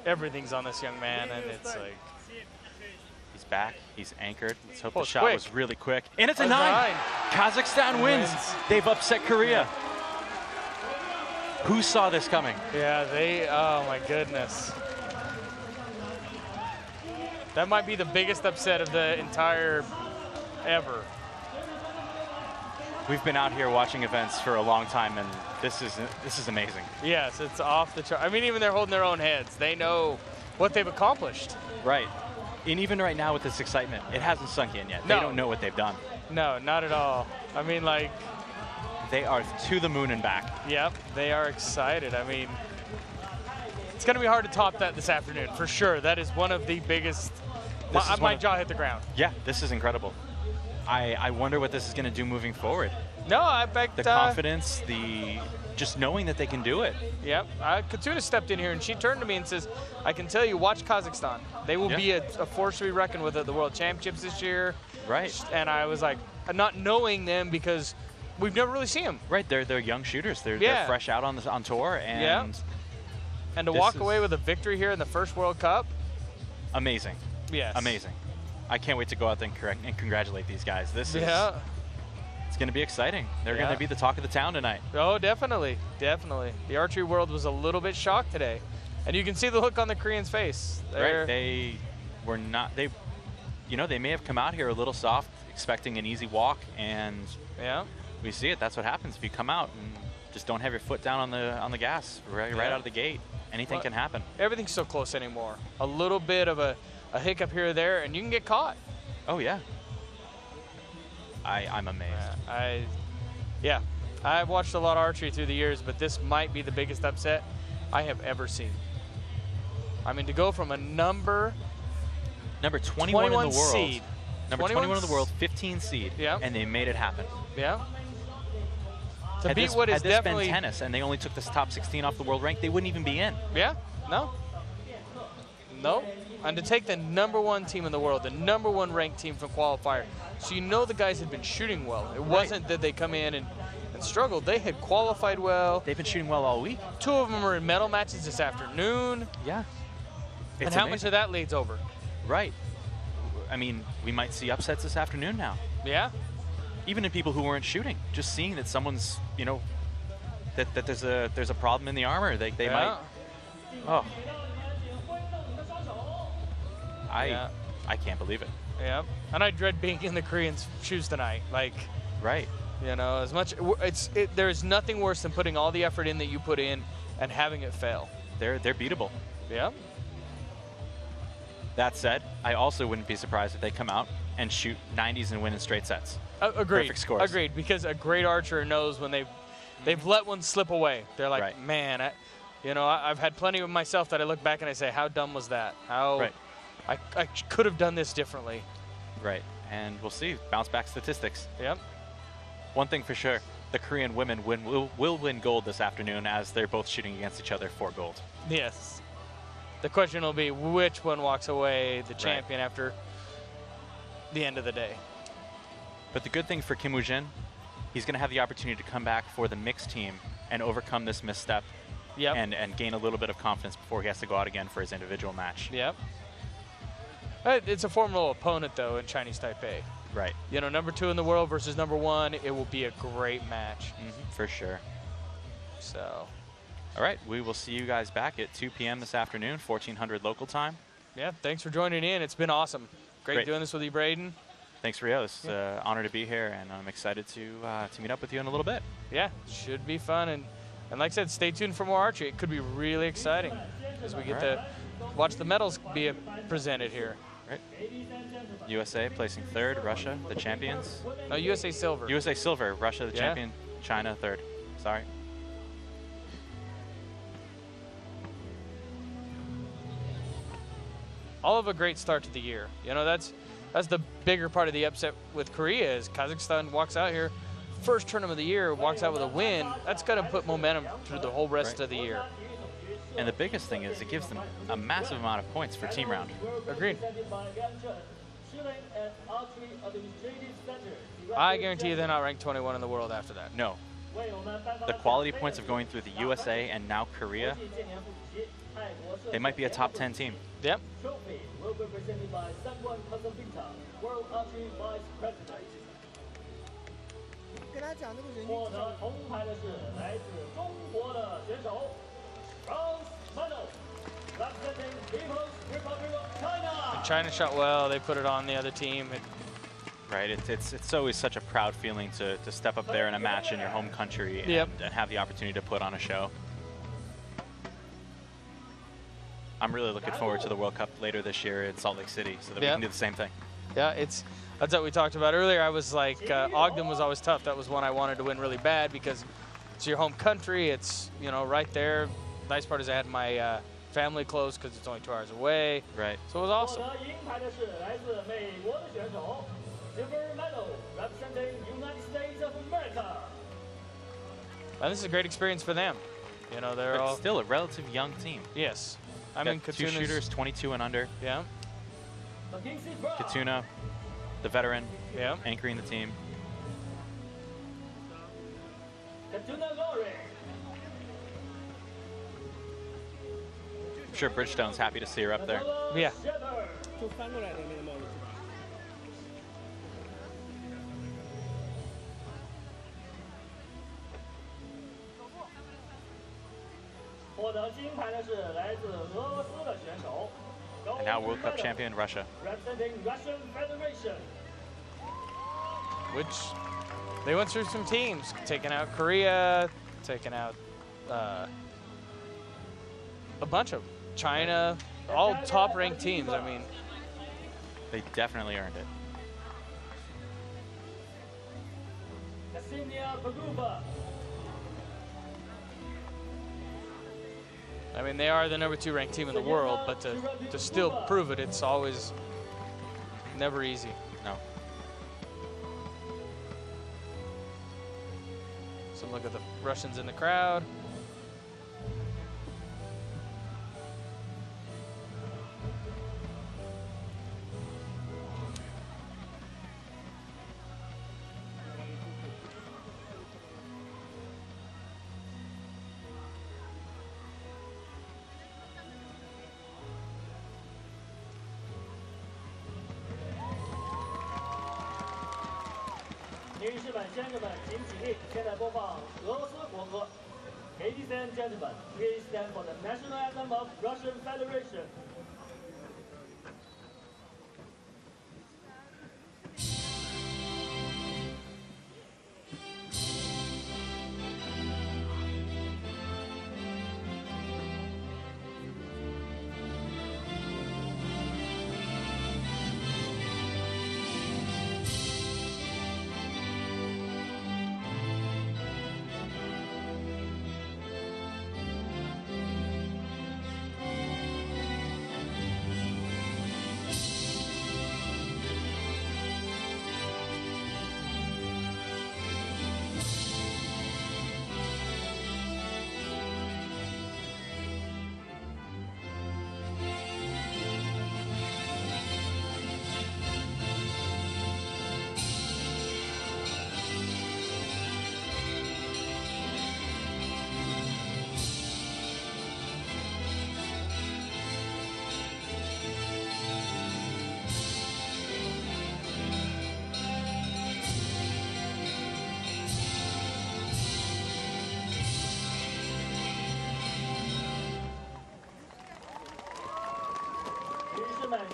everything's on this young man, and it's like... He's back. He's anchored. Let's hope Oh, the it's shot quick. was really quick. And it's a A 9. 9. Kazakhstan wins. They've upset Korea. Who saw this coming? Yeah, they... Oh, my goodness. That might be the biggest upset of the entire ever. We've been out here watching events for a long time, and this is amazing. Yes, it's off the chart. I mean, even they're holding their own heads. They know what they've accomplished. Right. And even right now with this excitement, it hasn't sunk in yet. No. They don't know what they've done. No, not at all. I mean, like... They are to the moon and back. Yep, they are excited. I mean, it's going to be hard to top that this afternoon, for sure. That is one of the biggest... My jaw hit the ground. Yeah, this is incredible. I wonder what this is going to do moving forward. No, I bet... The confidence, the just knowing that they can do it. Yep. Katsuna stepped in here, and she turned to me and says, I can tell you, watch Kazakhstan. They will be a force to be reckoned with at the World Championships this year. Right. And I was like, not knowing them because we've never really seen them. Right. They're young shooters. They're fresh out on tour. And and to walk away with a victory here in the first World Cup. Amazing. Yes. Amazing. I can't wait to go out there and congratulate these guys. This is... It's going to be exciting. They're going to be the talk of the town tonight. Oh, definitely. Definitely. The archery world was a little bit shocked today. And you can see the look on the Koreans' face. Right. They were not... They may have come out here a little soft, expecting an easy walk, and we see it. That's what happens if you come out and just don't have your foot down on the gas right out of the gate. Anything can happen. Everything's so close anymore. A little bit of a hiccup here or there, and you can get caught. Oh, yeah. I'm amazed. I've watched a lot of archery through the years, but this might be the biggest upset I have ever seen. I mean, to go from a number 21 in the world, seed, number 21 in the world, 15 seed, and they made it happen. Yeah. To had beat this, what is had this definitely been tennis, and they only took this top 16 off the world rank, they wouldn't even be in. Yeah. No. And to take the #1 team in the world, the #1 ranked team from qualifier, so you know the guys had been shooting well. It wasn't that they come in and struggled. They had qualified well. They've been shooting well all week. 2 of them are in medal matches this afternoon. Yeah. And how much of that leads over? Right. I mean, we might see upsets this afternoon now. Yeah. Even in people who weren't shooting, just seeing that someone's, that there's a problem in the armor. They might. Oh. I can't believe it. Yeah, and I dread being in the Koreans' shoes tonight. Like, right. As much there's nothing worse than putting all the effort in that you put in and having it fail. They're beatable. Yeah. That said, I also wouldn't be surprised if they come out and shoot 90s and win in straight sets. Agreed. Perfect scores. Agreed. Because a great archer knows when they've let one slip away. They're like, man, I've had plenty of myself that I look back and I say, how dumb was that? I could have done this differently. Right. And we'll see. Bounce back statistics. Yep. One thing for sure, the Korean women will win gold this afternoon as they're both shooting against each other for gold. Yes. The question will be which one walks away the champion after the end of the day. But the good thing for Kim Woojin, he's going to have the opportunity to come back for the mixed team and overcome this misstep and gain a little bit of confidence before he has to go out again for his individual match. Yep. It's a formidable opponent, though, in Chinese Taipei. Right. #2 in the world versus #1. It will be a great match. For sure. So. All right. We will see you guys back at 2 p.m. this afternoon, 1400 local time. Yeah. Thanks for joining in. It's been awesome. Great doing this with you, Braden. Thanks, Rio. It's an honor to be here, and I'm excited to meet up with you in a little bit. Yeah. Should be fun. And like I said, stay tuned for more archery. It could be really exciting. as we get to watch the medals be presented here. Right. USA placing third, Russia, the champions. No, USA silver. USA silver, Russia, the champion, China third. Sorry. All of a great start to the year. You know, that's the bigger part of the upset with Korea is Kazakhstan walks out here, first tournament of the year, walks out with a win. That's going to put momentum through the whole rest of the year. And the biggest thing is it gives them a massive amount of points for team round. Agreed. I guarantee you they're not ranked 21 in the world after that. No. The quality points of going through the USA and now Korea, they might be a top 10 team. Yep. Trophy will be presented by Sangwon Casablanca, World Archery Vice President. 跟他讲这个人获得铜牌的是来自中国的选手 Bronze Medal, representing People's Republic of China. China shot well. They put it on the other team. Right, it's always such a proud feeling to step up there in a match in your home country and have the opportunity to put on a show. I'm really looking forward to the World Cup later this year in Salt Lake City so that we can do the same thing. Yeah, that's what we talked about earlier. I was like, Ogden was always tough. That was one I wanted to win really bad because it's your home country. It's, you know, right there. Nice part is I had my family close because it's only 2 hours away. Right. So it was awesome. Silver medal representing United States of America. And this is a great experience for them. You know, they're all still a relative young team. Yes. I mean, two shooters, 22 and under. Yeah. Katuna, the veteran, yeah, anchoring the team. I'm sure Bridgestone's happy to see her up there. Yeah. 就翻过来的那个帽子是吧？ 获得金牌的是来自俄罗斯的选手 And now World Cup champion Russia. representing Russian Federation. Which they went through some teams, taking out Korea, taking out a bunch of China, all top-ranked teams. I mean, they definitely earned it. I mean, they are the #2 ranked team in the world, but to still prove it, it's always never easy. No. So look at the Russians in the crowd. Ladies and gentlemen, please stand for the national anthem of Russian Federation.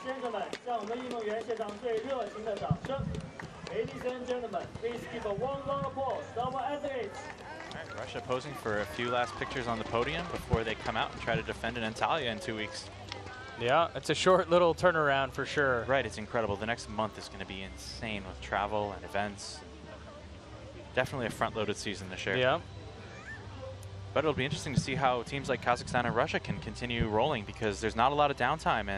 先生们，向我们运动员献上最热情的掌声。Ladies and gentlemen, please give a warm round of applause to our athletes. Russia posing for a few last pictures on the podium before they come out and try to defend in Antalya in 2 weeks. Yeah, it's a short little turnaround for sure. Right, it's incredible. The next month is going to be insane with travel and events. Definitely a front-loaded season this year. Yeah. But it'll be interesting to see how teams like Kazakhstan and Russia can continue rolling, because there's not a lot of downtime,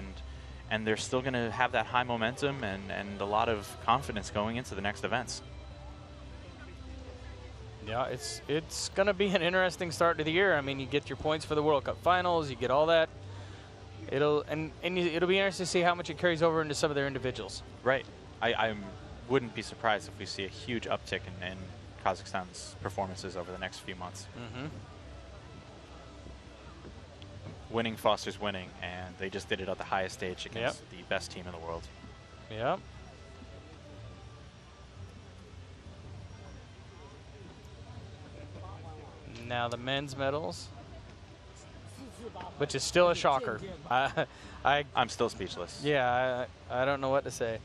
and they're still going to have that high momentum and a lot of confidence going into the next events. Yeah, it's going to be an interesting start to the year. I mean, you get your points for the World Cup finals, you get all that. It'll be interesting to see how much it carries over into some of their individuals. Right. I wouldn't be surprised if we see a huge uptick in Kazakhstan's performances over the next few months. Mm-hmm. Winning fosters winning, and they just did it at the highest stage against the best team in the world. Yep. Now the men's medals, which is still a shocker. I'm still speechless. Yeah, I don't know what to say.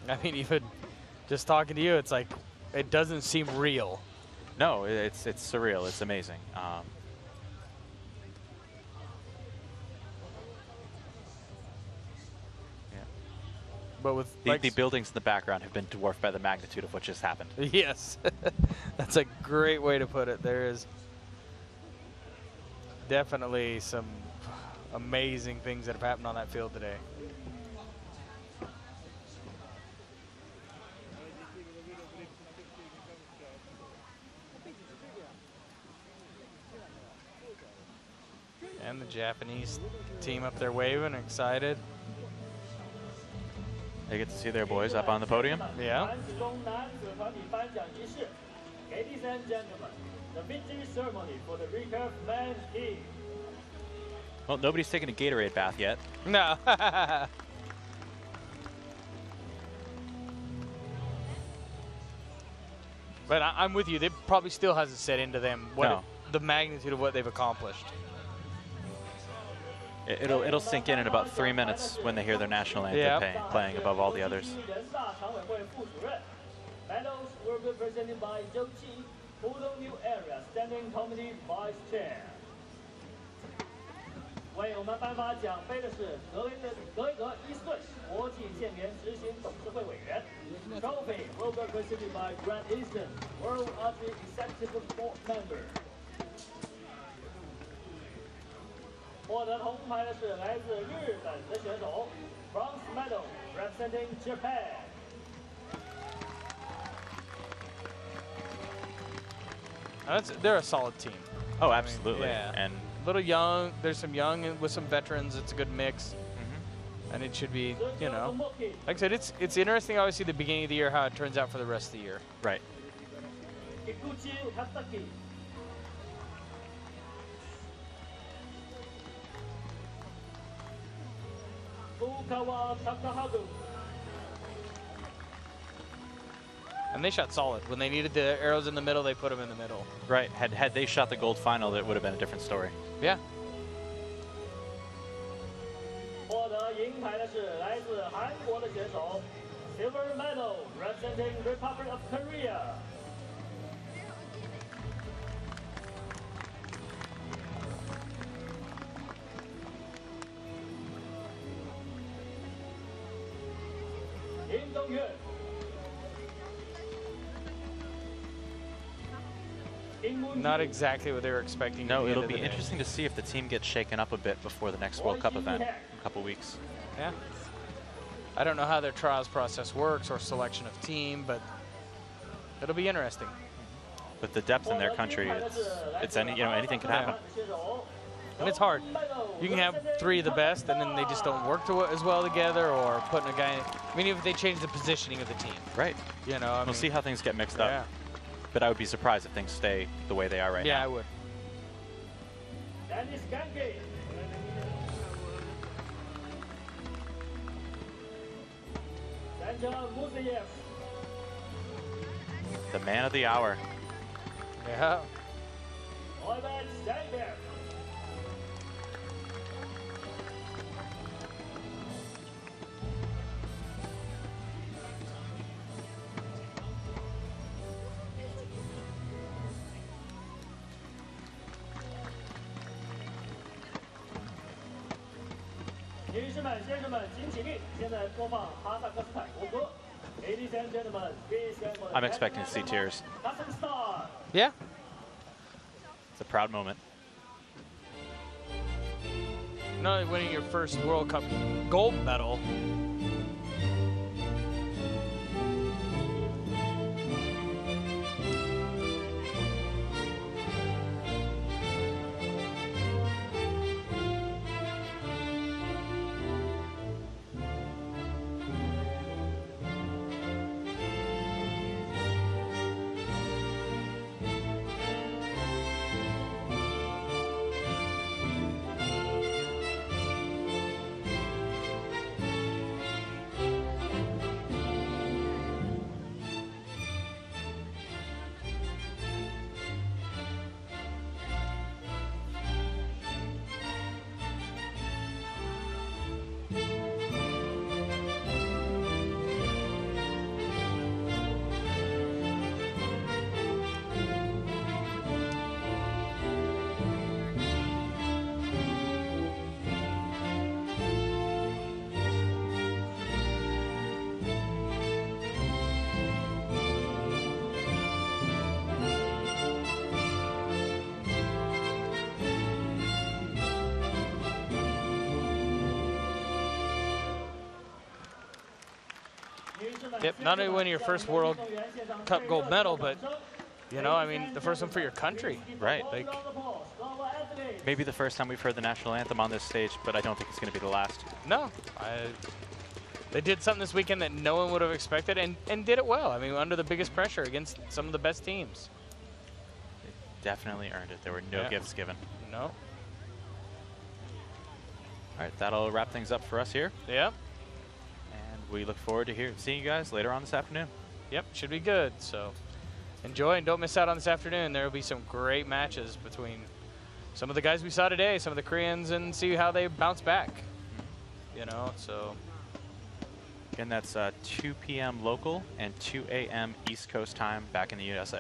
I mean, even just talking to you, it's like it doesn't seem real. No, it's surreal. It's amazing. But with the buildings in the background have been dwarfed by the magnitude of what just happened. Yes, that's a great way to put it. There is definitely some amazing things that have happened on that field today. And the Japanese team up there waving, excited. They get to see their boys up on the podium. Yeah. Ladies and gentlemen, the victory ceremony for the Recurve men's team. Well, nobody's taken a Gatorade bath yet. No. But I'm with you. They probably still hasn't set into them the magnitude of what they've accomplished. It'll sink in about 3 minutes when they hear their national anthem playing above all the others. Medals were represented by Zhou Qi, Pudong New Area Standing Committee Vice Chair. 为我们颁发奖杯的是格雷格1岁国际健联执行董事会委员。Trophy will be presented by Grant Easton, World Archery Executive Board Member. 获得铜牌的是来自日本的选手 ，Bronze Medal representing Japan. They're a solid team. Oh, absolutely. And a little young. There's some young with some veterans. It's a good mix. Mm-hmm. And it should be, you know, like I said, it's interesting. Obviously, the beginning of the year, how it turns out for the rest of the year. Right. And they shot solid. When they needed the arrows in the middle, they put them in the middle. Right. Had they shot the gold final, it would have been a different story. Yeah. 获得银牌的是来自韩国的选手 ，Silver Medal representing Republic of Korea. Not exactly what they were expecting. No, it'll be interesting to see if the team gets shaken up a bit before the next World Cup event in a couple weeks. Yeah. I don't know how their trials process works or selection of team, but it'll be interesting. With the depth in their country, it's anything can happen. And it's hard. You can have 3 of the best, and then they just don't work as well together, or putting a guy. I mean, if they change the positioning of the team. Right. You know. We'll see how things get mixed up. But I would be surprised if things stay the way they are right now. Yeah, I would. The man of the hour. Yeah. 女士们、先生们，请起立！现在播放哈萨克斯坦国歌。Ladies and gentlemen, please stand for the I'm expecting to see tears. Kazakhstan start. Yeah. It's a proud moment. Not only winning your first World Cup gold medal, yep, not only winning your first World Cup gold medal, but, you know, I mean, the first one for your country. Right. Like, maybe the first time we've heard the national anthem on this stage, but I don't think it's going to be the last. no. They did something this weekend that no one would have expected and did it well. I mean, under the biggest pressure against some of the best teams. They definitely earned it. There were no gifts given. No. All right, that'll wrap things up for us here. Yep. And we look forward to seeing you guys later on this afternoon. Yep, should be good. So enjoy and don't miss out on this afternoon. There will be some great matches between some of the guys we saw today, some of the Koreans, and see how they bounce back. You know, so. Again, that's 2 p.m. local and 2 a.m. East Coast time back in the USA.